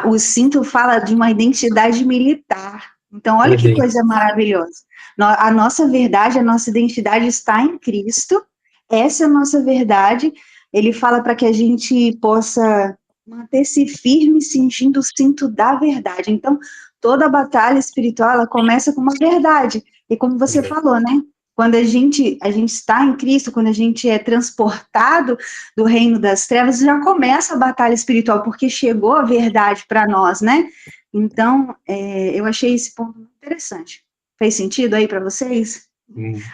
o cinto fala de uma identidade militar. Então, olha que coisa maravilhosa. A nossa verdade, a nossa identidade está em Cristo, essa é a nossa verdade. Ele fala para que a gente possa manter-se firme, cingindo o cinto da verdade. Então, toda a batalha espiritual, ela começa com uma verdade. E como você falou, né? Quando a gente está em Cristo, quando a gente é transportado do reino das trevas, já começa a batalha espiritual, porque chegou a verdade para nós, né? Então, eu achei esse ponto muito interessante. Fez sentido aí para vocês?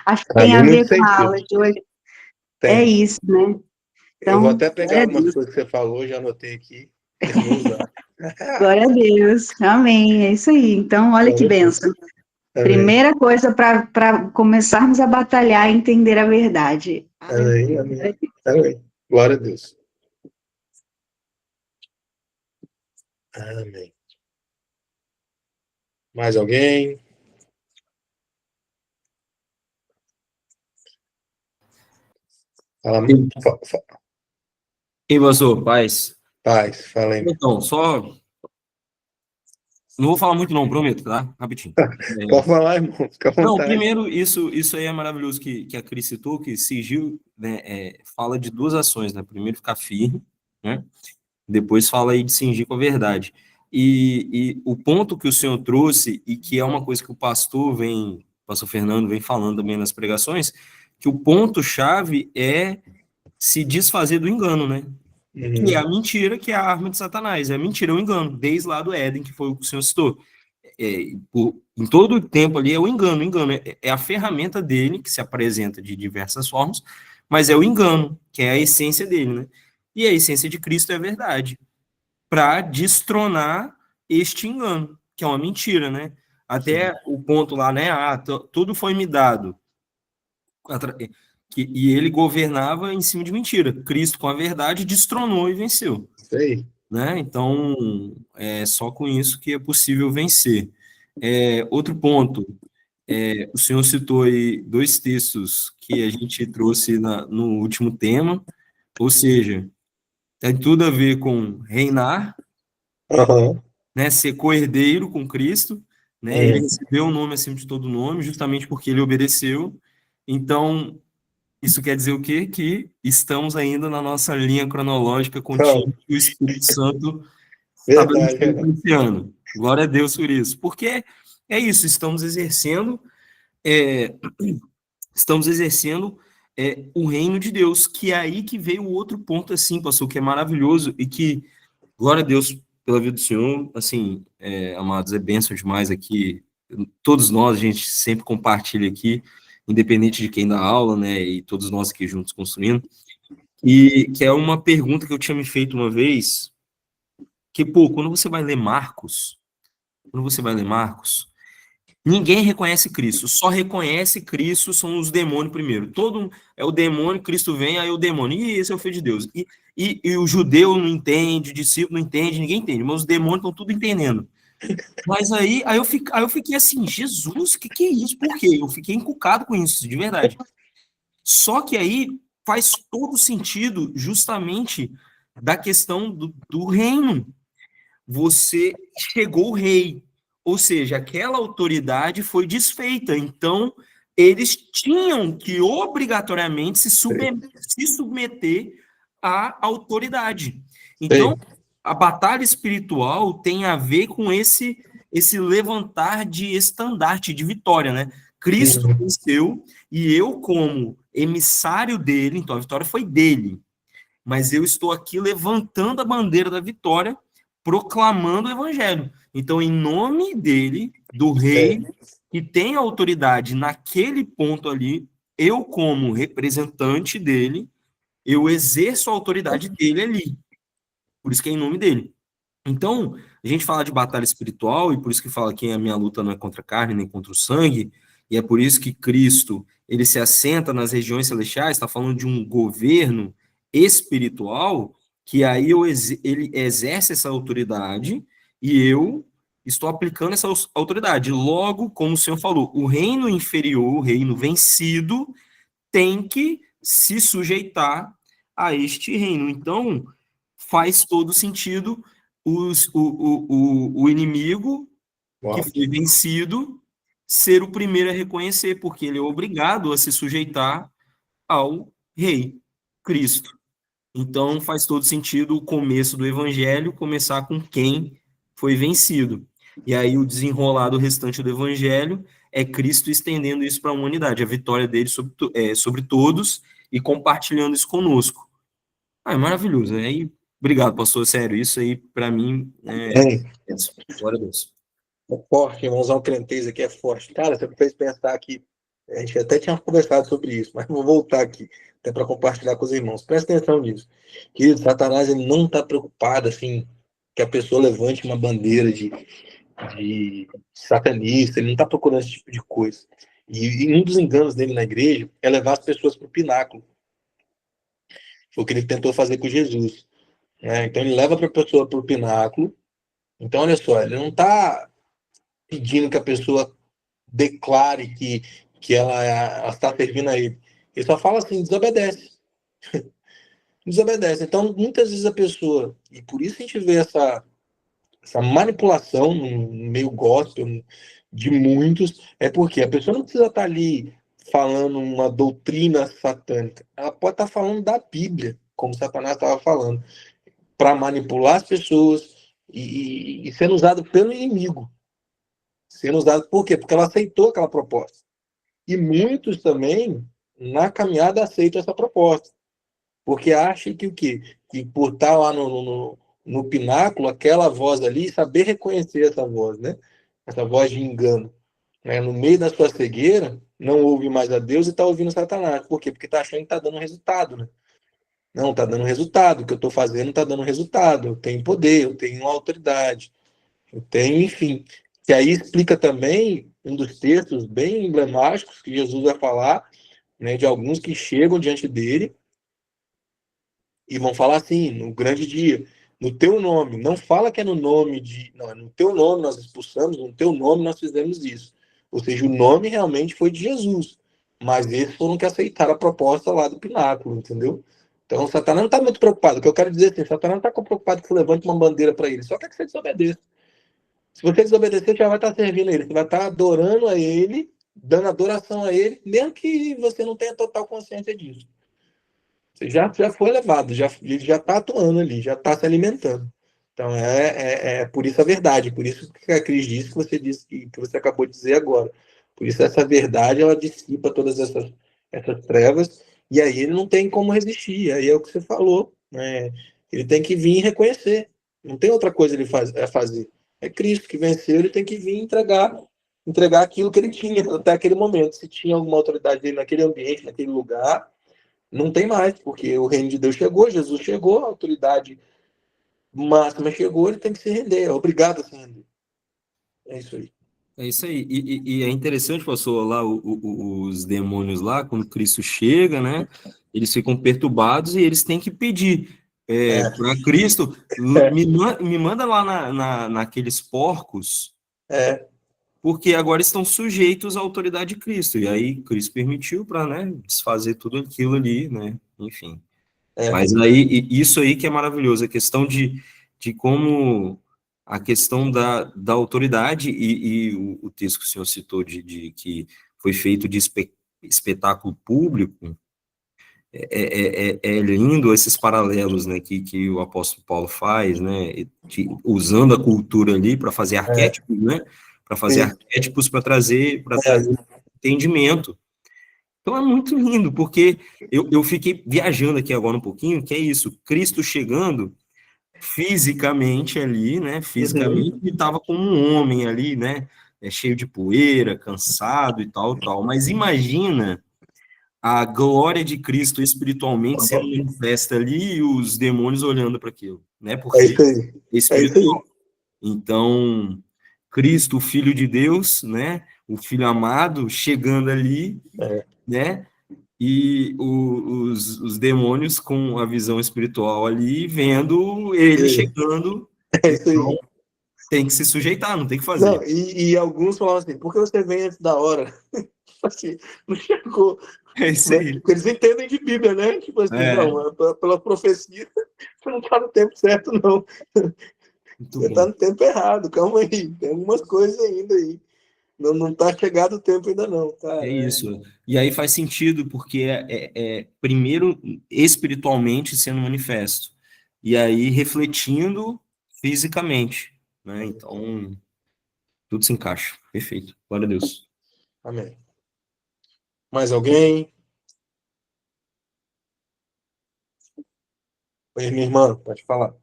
Acho que Pra tem mim, a muito ver com a sentido. aula de hoje. É Tem. isso, né? Eu vou Então, até pegar glória a algumas Deus. coisas que você falou, já anotei aqui, e vou usar. Glória a Deus. Amém. É isso aí. Então, olha que Glória a Deus. bênção. Amém. Primeira coisa para começarmos a batalhar é entender a verdade. Amém, amém. Amém. Glória a Deus. Amém. Mais alguém? Fala, E pastor, paz. paz, fala aí. Então, só. Não vou falar muito, não, prometo, tá? Rapidinho. Pode falar, irmão, fica à Não, vontade. primeiro, isso aí é maravilhoso que a Cris citou, que sigil, né, fala de duas ações, né? Primeiro, ficar firme, né? Depois fala aí de cingir com a verdade. E o ponto que o senhor trouxe, e que é uma coisa que o pastor Fernando vem falando também nas pregações, que o ponto-chave é se desfazer do engano, né? Que é a mentira, que é a arma de Satanás. É a mentira, é o engano, desde lá do Éden, que foi o que o senhor citou. Em todo o tempo ali é o engano. O engano é a ferramenta dele, que se apresenta de diversas formas, mas é o engano, que é a essência dele, né? E a essência de Cristo é a verdade, para destronar este engano, que é uma mentira, né? Até o ponto lá, né? Tudo foi me dado. E ele governava em cima de mentira. Cristo, com a verdade, destronou e venceu. Sei. Né? Então, é só com isso que é possível vencer. Outro ponto, o senhor citou aí dois textos que a gente trouxe no último tema, ou seja, tem tudo a ver com reinar, né, ser co-herdeiro com Cristo, né, ele recebeu o nome acima de todo nome, justamente porque ele obedeceu. Então, isso quer dizer o quê? Que estamos ainda na nossa linha cronológica contínua que o Espírito Santo Verdade, estabeleceu esse ano. Glória a Deus por isso. Porque é isso, estamos exercendo o reino de Deus, que é aí que veio o outro ponto, assim, pastor, que é maravilhoso e que Glória a Deus pela vida do Senhor, assim, amados, é bênção demais aqui, todos nós, a gente sempre compartilha aqui, independente de quem dá aula, né, e todos nós aqui juntos construindo, e que é uma pergunta que eu tinha me feito uma vez, que, pô, quando você vai ler Marcos, ninguém reconhece Cristo, só reconhece Cristo são os demônios primeiro. Todo é o demônio, Cristo vem, aí o demônio, e esse é o filho de Deus. E o judeu não entende, o discípulo não entende, ninguém entende, mas os demônios estão tudo entendendo. Mas aí eu fiquei assim, Jesus, o que é isso? Por quê? Eu fiquei encucado com isso, de verdade. Só que aí faz todo sentido justamente da questão do reino. Você chegou o rei, ou seja, aquela autoridade foi desfeita. Então, eles tinham que obrigatoriamente se submeter à autoridade. Então, a batalha espiritual tem a ver com esse levantar de estandarte, de vitória, né? Cristo venceu e eu, como emissário dele, então a vitória foi dele, mas eu estou aqui levantando a bandeira da vitória, proclamando o evangelho. Então, em nome dele, do rei, que tem autoridade naquele ponto ali, eu, como representante dele, eu exerço a autoridade dele ali. Por isso que é em nome dele. Então, a gente fala de batalha espiritual, e por isso que fala que a minha luta não é contra a carne, nem contra o sangue, e é por isso que Cristo, ele se assenta nas regiões celestiais, está falando de um governo espiritual, que aí ele exerce essa autoridade, e eu estou aplicando essa autoridade. Logo, como o Senhor falou, o reino inferior, o reino vencido, tem que se sujeitar a este reino. Então, faz todo sentido o inimigo que foi vencido ser o primeiro a reconhecer, porque ele é obrigado a se sujeitar ao rei, Cristo. Então, faz todo sentido o começo do evangelho começar com quem foi vencido. E aí, o desenrolar do restante do evangelho é Cristo estendendo isso para a humanidade, a vitória dele sobre todos e compartilhando isso conosco. É maravilhoso. Aí, obrigado, pastor. Sério, isso aí, para mim, glória a Deus. É forte, irmãozão crentez aqui é forte. Cara, você me fez pensar que a gente até tinha conversado sobre isso, mas vou voltar aqui, até para compartilhar com os irmãos. Presta atenção nisso. Querido, Satanás ele não está preocupado assim que a pessoa levante uma bandeira de satanista, ele não está procurando esse tipo de coisa. E um dos enganos dele na igreja é levar as pessoas para o pináculo. Foi o que ele tentou fazer com Jesus. Então ele leva a pessoa para o pináculo. Então, olha só, ele não está pedindo que a pessoa declare que ela está servindo a ele. Ele só fala assim, desobedece. Desobedece. Então, muitas vezes a pessoa, e por isso a gente vê essa manipulação no meio gospel de muitos, é porque a pessoa não precisa estar ali falando uma doutrina satânica. Ela pode estar falando da Bíblia, como Satanás estava falando, para manipular as pessoas e sendo usado pelo inimigo. Sendo usado por quê? Porque ela aceitou aquela proposta. E muitos também, na caminhada, aceitam essa proposta. Porque acham que o quê? Que por estar lá no pináculo, aquela voz ali, saber reconhecer essa voz, né? Essa voz de engano. No meio da sua cegueira, não ouve mais a Deus e está ouvindo Satanás. Por quê? Porque está achando que está dando resultado, né? Não, está dando resultado. O que eu estou fazendo está dando resultado. Eu tenho poder, eu tenho autoridade. Eu tenho, enfim. Que aí explica também um dos textos bem emblemáticos que Jesus vai falar, né, de alguns que chegam diante dele e vão falar assim, no grande dia, no teu nome. Não fala que é no nome de... Não, é no teu nome nós expulsamos, no teu nome nós fizemos isso. Ou seja, o nome realmente foi de Jesus. Mas eles foram que aceitaram a proposta lá do pináculo, entendeu? Então, Satanás não está muito preocupado. O que eu quero dizer é assim, Satanás não está preocupado que você levante uma bandeira para ele. Só quer que você desobedeça. Se você desobedecer, você já vai estar servindo a ele. Você vai estar adorando a ele, dando adoração a ele, mesmo que você não tenha total consciência disso. Você já foi levado, ele já está atuando ali, já está se alimentando. Então, é por isso a verdade. Por isso que a Cris disse que você acabou de dizer agora. Por isso essa verdade, ela dissipa todas essas trevas, e aí ele não tem como resistir. Aí é o que você falou. Né? Ele tem que vir e reconhecer. Não tem outra coisa ele fazer. É Cristo que venceu, ele tem que vir entregar aquilo que ele tinha até aquele momento. Se tinha alguma autoridade dele naquele ambiente, naquele lugar, não tem mais, porque o reino de Deus chegou, Jesus chegou, a autoridade máxima chegou, ele tem que se render, é obrigado a se render. É isso aí. É isso aí. E é interessante, pastor, lá os demônios lá, quando Cristo chega, né? Eles ficam perturbados e eles têm que pedir para Cristo, me manda lá naqueles porcos, porque agora estão sujeitos à autoridade de Cristo. E aí Cristo permitiu para, né, desfazer tudo aquilo ali, né? Enfim. Mas aí, isso aí que é maravilhoso, a questão de como a questão da autoridade e o texto que o senhor citou de que foi feito de espetáculo público, é lindo esses paralelos, né, que o apóstolo Paulo faz, né, usando a cultura ali para fazer arquétipos, né, para fazer arquétipos para trazer entendimento. Então é muito lindo, porque eu fiquei viajando aqui agora um pouquinho, que é isso, Cristo chegando fisicamente ali, né, fisicamente, ele estava como um homem ali, né, cheio de poeira, cansado e tal, mas imagina a glória de Cristo espiritualmente sendo manifesta ali e os demônios olhando para aquilo, né, porque é espiritual. Então, Cristo, o Filho de Deus, né, o Filho amado, chegando ali, né, e os demônios com a visão espiritual ali, vendo ele chegando, então tem que se sujeitar, não tem que fazer. Não, e alguns falavam assim, por que você vem antes da hora? Assim, não chegou. É isso Né? aí. Porque eles entendem de Bíblia, né? Tipo assim, não, pela profecia, você não está no tempo certo, não. Muito você está no tempo errado, calma aí. Tem algumas coisas ainda aí. Não está chegado o tempo ainda não, cara. É isso. E aí faz sentido, porque primeiro espiritualmente sendo manifesto, e aí refletindo fisicamente, né? Então, tudo se encaixa. Perfeito. Glória a Deus. Amém. Mais alguém? Oi, minha irmã, pode falar.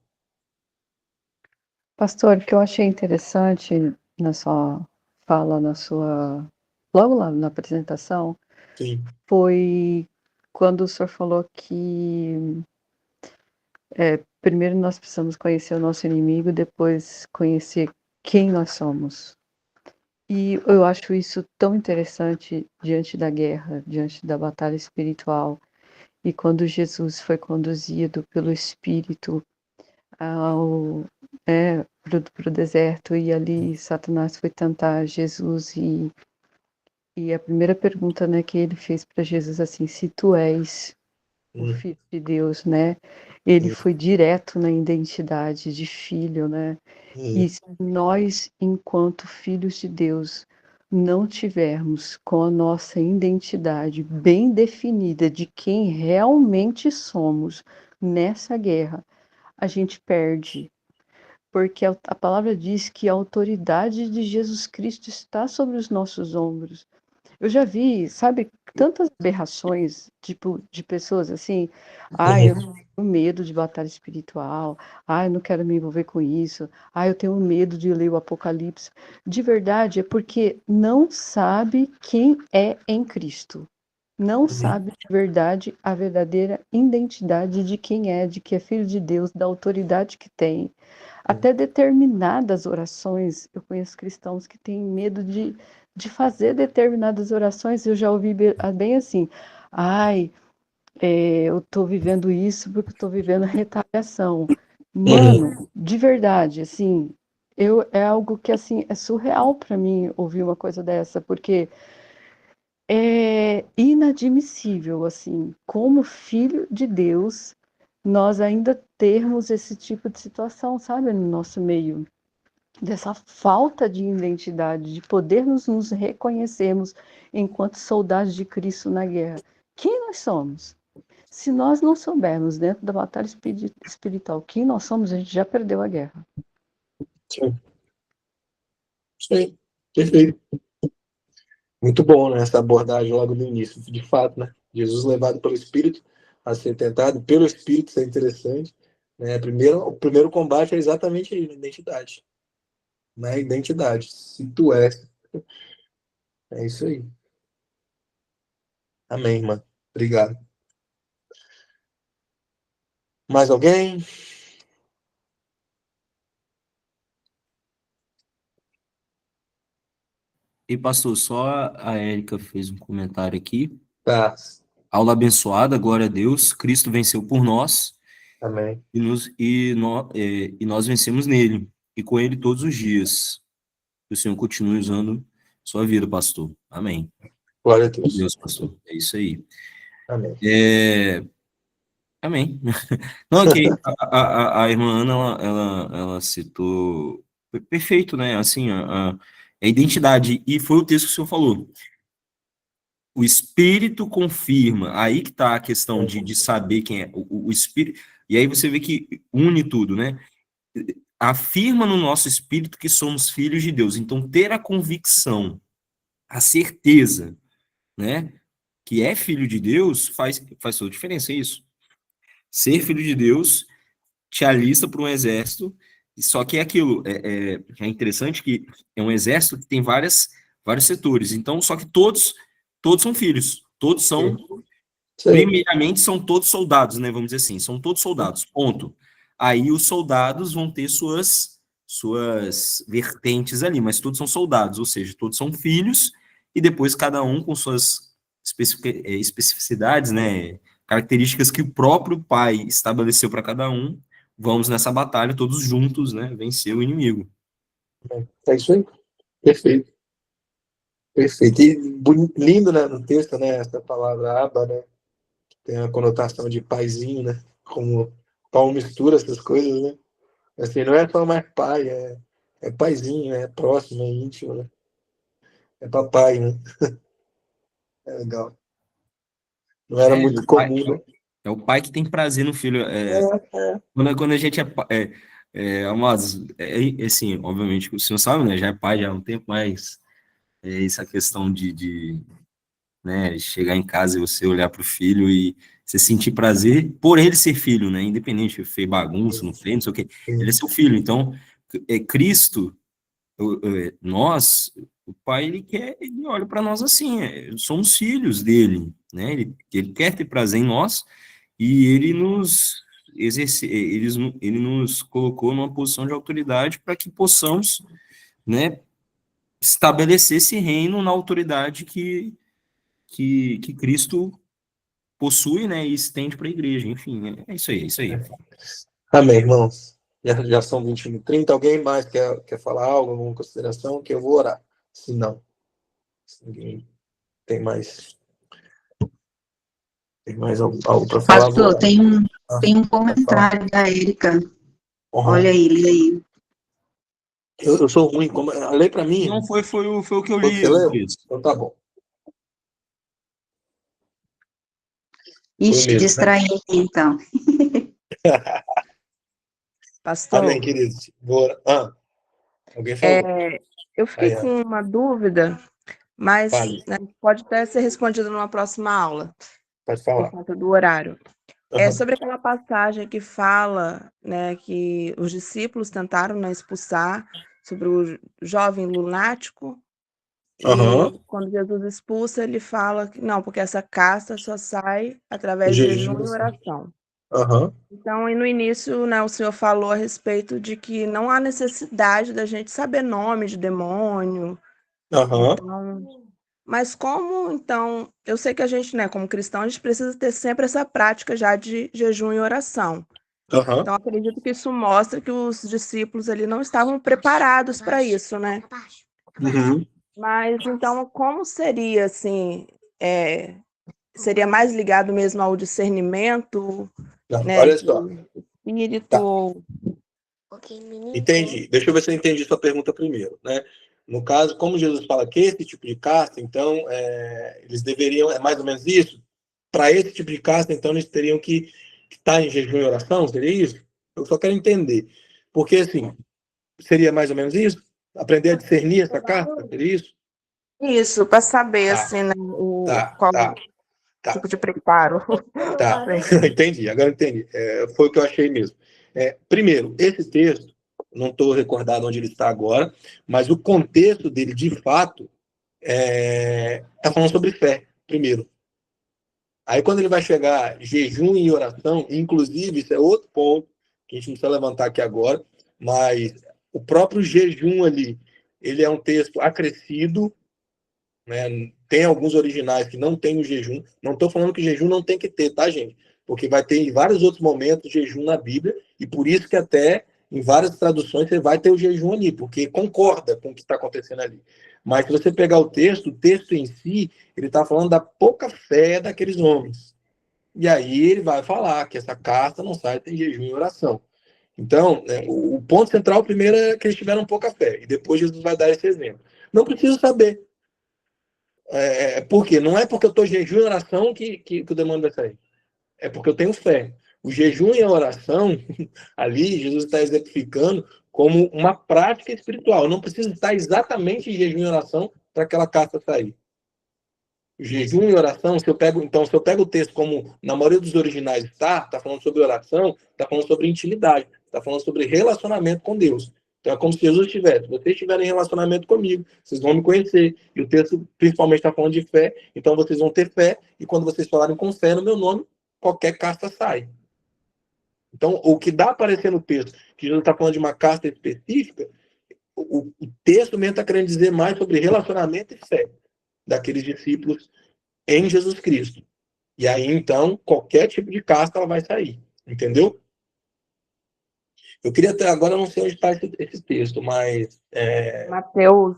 Pastor, o que eu achei interessante na sua fala, logo lá na apresentação, Sim. foi quando o senhor falou que primeiro nós precisamos conhecer o nosso inimigo, depois conhecer quem nós somos. E eu acho isso tão interessante diante da guerra, diante da batalha espiritual. E quando Jesus foi conduzido pelo Espírito para o deserto, e ali Satanás foi tentar Jesus, e a primeira pergunta, né, que ele fez para Jesus, assim, se tu és o Filho de Deus, né, ele foi direto na identidade de filho, né, e se nós, enquanto filhos de Deus, não tivermos com a nossa identidade bem definida de quem realmente somos nessa guerra, a gente perde. Porque a palavra diz que a autoridade de Jesus Cristo está sobre os nossos ombros. Eu já vi, sabe, tantas aberrações, tipo, de pessoas assim, eu tenho medo de batalha espiritual, eu não quero me envolver com isso, eu tenho medo de ler o Apocalipse. De verdade, é porque não sabe quem é em Cristo. Não sabe de verdade a verdadeira identidade de quem é, de que é filho de Deus, da autoridade que tem. Até determinadas orações, eu conheço cristãos que têm medo de fazer determinadas orações. Eu já ouvi bem assim, eu estou vivendo isso porque estou vivendo retaliação. Mano, de verdade, assim, é algo que assim é surreal para mim ouvir uma coisa dessa, porque é inadmissível, assim, como filho de Deus, nós ainda termos esse tipo de situação, sabe, no nosso meio. Dessa falta de identidade, de podermos nos reconhecermos enquanto soldados de Cristo na guerra. Quem nós somos? Se nós não soubermos, dentro da batalha espiritual, quem nós somos, a gente já perdeu a guerra. Sim. Sim, perfeito. Muito bom, né, essa abordagem logo no início. De fato, né? Jesus levado pelo Espírito a ser tentado, pelo Espírito, isso é interessante. Né? O primeiro combate é exatamente aí, na identidade. Na identidade. Se tu és. É isso aí. Amém, irmã. Obrigado. Mais alguém? E, pastor, só a Érica fez um comentário aqui. Tá. Aula abençoada, glória a Deus. Cristo venceu por nós Amém. e nós vencemos nele e com ele todos os dias. Que o Senhor continue usando sua vida, pastor. Amém. Glória a Deus. Deus, pastor. É isso aí. Amém. Amém. Não, que a irmã Ana, ela citou perfeito, né? Assim, a identidade. E foi o texto que o senhor falou. O Espírito confirma. Aí que está a questão de saber quem é. O Espírito. E aí você vê que une tudo, né? Afirma no nosso espírito que somos filhos de Deus. Então, ter a convicção, a certeza, né? Que é filho de Deus faz toda a diferença, é isso. Ser filho de Deus te alista para um exército, só que é aquilo, é interessante que é um exército que tem vários setores, então, só que todos são filhos, todos são, primeiramente, são todos soldados, né, vamos dizer assim, são todos soldados, ponto. Aí os soldados vão ter suas vertentes ali, mas todos são soldados, ou seja, todos são filhos, e depois cada um com suas especificidades, né, características que o próprio pai estabeleceu para cada um. Vamos nessa batalha todos juntos, né, vencer o inimigo. É isso aí. Perfeito. Perfeito. E lindo, né, no texto, né, essa palavra aba, né, tem a conotação de paizinho, né, como Paulo mistura essas coisas, né. Assim, não é só mais pai, é paizinho, é próximo, é íntimo, né. É papai, né. É legal. Não era muito comum, né. É o pai que tem prazer no filho. É. Quando a gente assim, obviamente, o senhor sabe, né? Já é pai já há um tempo, mas essa questão né, chegar em casa e você olhar para o filho e você sentir prazer por ele ser filho, né? Independente se fez bagunça, não fez, não sei o quê. Ele é seu filho. Então, Cristo, nós, o pai, ele olha para nós assim, somos filhos dele, né? Ele quer ter prazer em nós e ele ele nos colocou numa posição de autoridade para que possamos, né, estabelecer esse reino na autoridade que Cristo possui, né, e estende para a igreja. Enfim, é isso aí, é isso aí. Amém, irmãos. Já são 21h30. Alguém mais quer falar algo, alguma consideração? Que eu vou orar. Se não, se ninguém tem mais algo para falar. Pastor, tem um comentário da Érica. Olha aí, lê aí. Eu sou ruim. Lê para mim. Não foi o que eu li. Então tá bom. Ixi, distraí aqui, então. Pastor. Amém, querido. Alguém falou? Eu fiquei com uma dúvida, mas né, pode até ser respondido numa próxima aula. Pode falar. Por conta do horário. É sobre aquela passagem que fala, né, que os discípulos tentaram, né, expulsar sobre o jovem lunático. E quando Jesus expulsa, ele fala que não, porque essa casta só sai através de jejum e oração. Então, e no início, né, o senhor falou a respeito de que não há necessidade da gente saber nome de demônio. Então, mas como, então, eu sei que a gente, né, como cristão, a gente precisa ter sempre essa prática já de jejum e oração. Então, acredito que isso mostra que os discípulos ali não estavam preparados para isso, né? Mas, então, como seria, assim, seria mais ligado mesmo ao discernimento, né, olha só. espírito... Entendi. Deixa eu ver se eu entendi sua pergunta primeiro, né? No caso, como Jesus fala que esse tipo de casta, então, eles deveriam, é mais ou menos isso? Para esse tipo de casta, então, eles teriam que estar em jejum e oração? Seria isso? Eu só quero entender. Porque, assim, seria mais ou menos isso? Aprender a discernir essa casta? Seria isso? Isso, para saber, assim, né, qual tipo de preparo. Entendi, agora entendi. Foi o que eu achei mesmo. Primeiro, esse texto, não estou recordado onde ele está agora, mas o contexto dele, de fato, está falando sobre fé, primeiro. Aí, quando ele vai chegar jejum e oração, inclusive, isso é outro ponto que a gente não precisa levantar aqui agora, mas o próprio jejum ali, ele é um texto acrescido, né? Tem alguns originais que não tem o jejum. Não estou falando que jejum não tem que ter, tá, gente? Porque vai ter em vários outros momentos jejum na Bíblia, e por isso que até em várias traduções você vai ter o jejum ali, porque concorda com o que está acontecendo ali. Mas se você pegar o texto em si, ele está falando da pouca fé daqueles homens. E aí ele vai falar que essa casta não sai sem jejum e oração. Então, o ponto central primeiro é que eles tiveram pouca fé, e depois Jesus vai dar esse exemplo. Não preciso saber. Por quê? Não é porque eu estou jejum e oração que o demônio vai sair. É porque eu tenho fé. O jejum e a oração, ali, Jesus está exemplificando como uma prática espiritual. Eu não preciso estar exatamente em jejum e oração para aquela casta sair. O jejum e oração, se eu pego o texto como na maioria dos originais está falando sobre oração, está falando sobre intimidade, está falando sobre relacionamento com Deus. Então é como se Jesus estivesse, vocês estiverem em relacionamento comigo, vocês vão me conhecer. E o texto principalmente está falando de fé, então vocês vão ter fé, e quando vocês falarem com fé no meu nome, qualquer casta sai. Então, o que dá a aparecer no texto, que Jesus está falando de uma casta específica, o texto mesmo está querendo dizer mais sobre relacionamento e fé daqueles discípulos em Jesus Cristo. E aí, então, qualquer tipo de casta ela vai sair. Entendeu? Eu queria até agora, não sei onde está esse texto, mas... Mateus,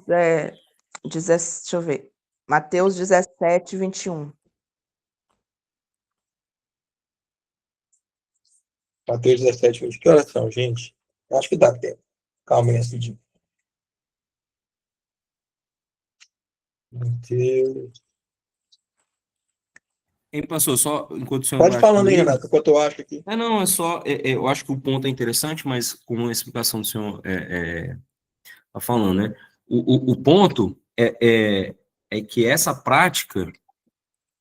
deixa eu ver. Mateus 17, 21. Mateus 17, 20. Que horas são, gente? Acho que dá tempo. Calma aí, assim. Mateus... Pastor, só enquanto o senhor Pode vai falando aí, comigo. Renato, enquanto eu acho aqui. Não, é só, eu acho que o ponto é interessante, mas como a explicação do senhor está falando, né? O ponto é que essa prática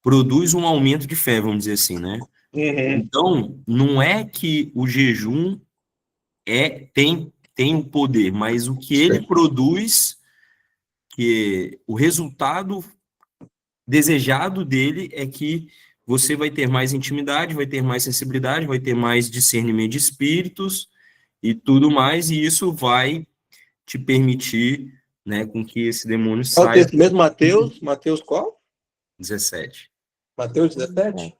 produz um aumento de fé, vamos dizer assim, né? Uhum. Então, não é que o jejum tem o poder, mas o que ele produz, que o resultado desejado dele é que você vai ter mais intimidade, vai ter mais sensibilidade, vai ter mais discernimento de espíritos e tudo mais, e isso vai te permitir, né, com que esse demônio Qual o saia. texto mesmo? Mateus qual? 17. Mateus 17?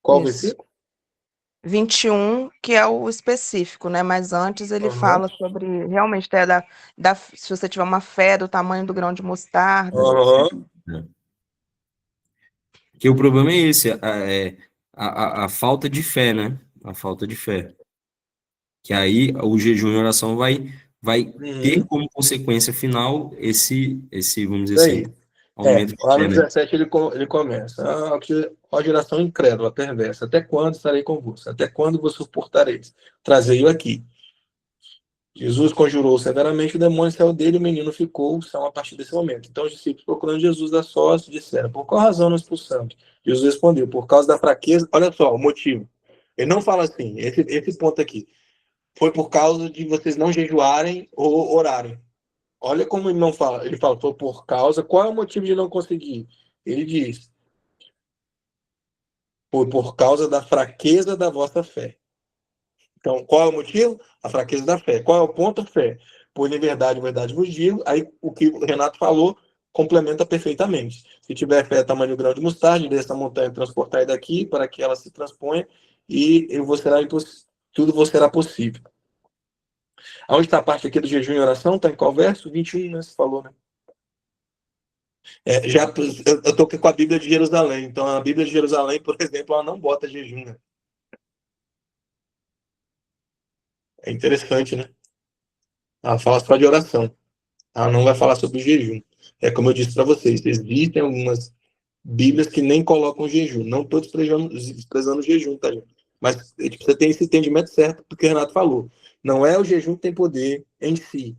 Qual o Isso. versículo? 21, que é o específico, né? Mas antes ele fala sobre realmente se você tiver uma fé do tamanho do grão de mostarda. Porque o problema é esse, a falta de fé, né? A falta de fé. Que aí o jejum e oração vai ter como consequência final esse vamos dizer assim, aumento de lá fé, no né? 17 ele começa. Ó geração incrédula, perversa, até quando estarei convosco? Até quando vos suportareis? Trazei-o aqui. Jesus conjurou severamente o demônio, saiu dele, o menino ficou são a partir desse momento. Então os discípulos, procurando Jesus da sorte, disseram: por qual razão não expulsamos? Jesus respondeu: por causa da fraqueza. Olha só o motivo. Ele não fala assim, esse ponto aqui. Foi por causa de vocês não jejuarem ou orarem. Olha como ele não fala. Ele fala, foi por causa. Qual é o motivo de não conseguir? Ele diz: foi por causa da fraqueza da vossa fé. Então, qual é o motivo? A fraqueza da fé. Qual é o ponto? Fé. Pois em verdade vos digo. Aí o que o Renato falou complementa perfeitamente. Se tiver fé tamanho do grão de mostarda, dessa montanha transportar daqui para que ela se transponha e tudo vos será possível. Onde está a parte aqui do jejum e oração? Está em qual verso? 21, né? Você falou, né? Eu estou com a Bíblia de Jerusalém. Então, a Bíblia de Jerusalém, por exemplo, ela não bota jejum, né? É interessante, né? Ela fala só de oração. Ela não vai falar sobre jejum. É como eu disse para vocês, existem algumas Bíblias que nem colocam jejum. Não estou desprezando o jejum, tá, gente? Mas você tem esse entendimento certo do que o Renato falou. Não é o jejum que tem poder em si.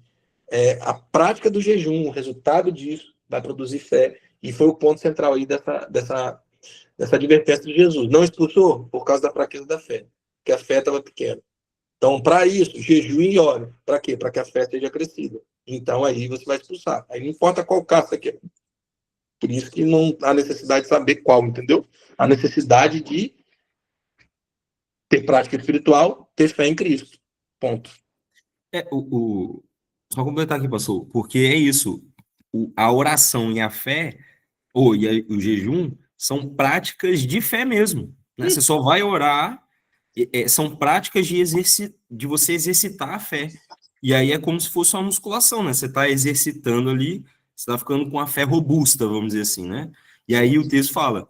É a prática do jejum, o resultado disso vai produzir fé. E foi o ponto central aí dessa advertência de Jesus. Não expulsou por causa da fraqueza da fé, porque a fé estava pequena. Então, para isso, jejum e óleo. Para quê? Para que a fé seja crescida. Então, aí você vai expulsar. Aí não importa qual caça que é. Por isso que não há necessidade de saber qual, entendeu? A necessidade de ter prática espiritual, ter fé em Cristo. Ponto. Só completar aqui, pastor, porque é isso. A oração e a fé, o jejum, são práticas de fé mesmo. Né? Você só vai orar, são práticas de você exercitar a fé. E aí é como se fosse uma musculação, né? Você está exercitando ali, você está ficando com a fé robusta, vamos dizer assim, né? E aí o texto fala,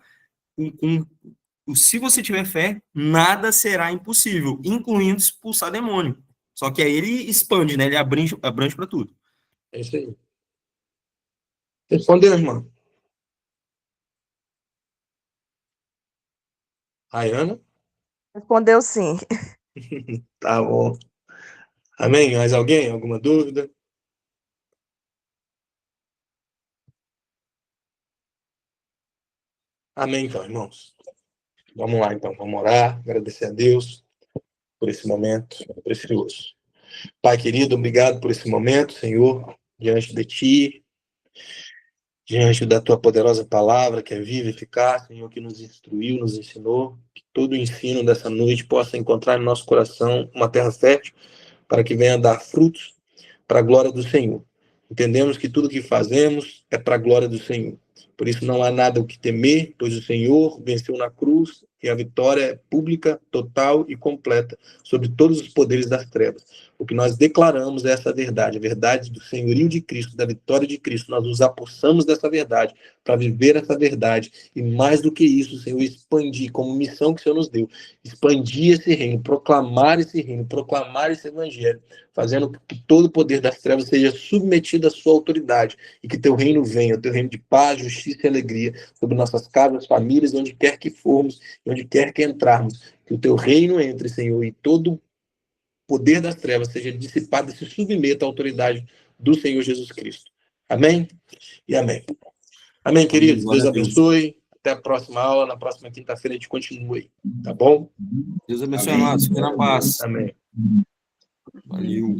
se você tiver fé, nada será impossível, incluindo expulsar demônio. Só que aí ele expande, né? Ele abrange para tudo. É isso aí. Respondeu, irmão. Rayana? Respondeu sim. Tá bom. Amém? Mais alguém? Alguma dúvida? Amém, então, irmãos. Vamos lá, então. Vamos orar, agradecer a Deus por esse momento precioso. Pai querido, obrigado por esse momento, Senhor, diante de Ti, diante da Tua poderosa palavra, que é viva e eficaz, Senhor, que nos instruiu, nos ensinou, que todo o ensino dessa noite possa encontrar no nosso coração uma terra fértil, para que venha dar frutos para a glória do Senhor. Entendemos que tudo que fazemos é para a glória do Senhor. Por isso não há nada o que temer, pois o Senhor venceu na cruz e a vitória é pública, total e completa sobre todos os poderes das trevas. O que nós declaramos é essa verdade, a verdade do senhorio de Cristo, da vitória de Cristo. Nós nos apossamos dessa verdade para viver essa verdade e, mais do que isso, Senhor, expandir como missão que o Senhor nos deu, expandir esse reino, proclamar esse evangelho, fazendo que todo o poder das trevas seja submetido à sua autoridade e que teu reino venha, o teu reino de paz, justiça e alegria sobre nossas casas, famílias, onde quer que formos, onde quer que entrarmos, que o teu reino entre, Senhor, e todo o poder das trevas seja dissipado e se submeta à autoridade do Senhor Jesus Cristo. Amém? E amém. Amém, queridos. Deus abençoe. Até a próxima aula. Na próxima quinta-feira a gente continua aí. Tá bom? Deus abençoe, amados. Fique na paz. Amém. Valeu.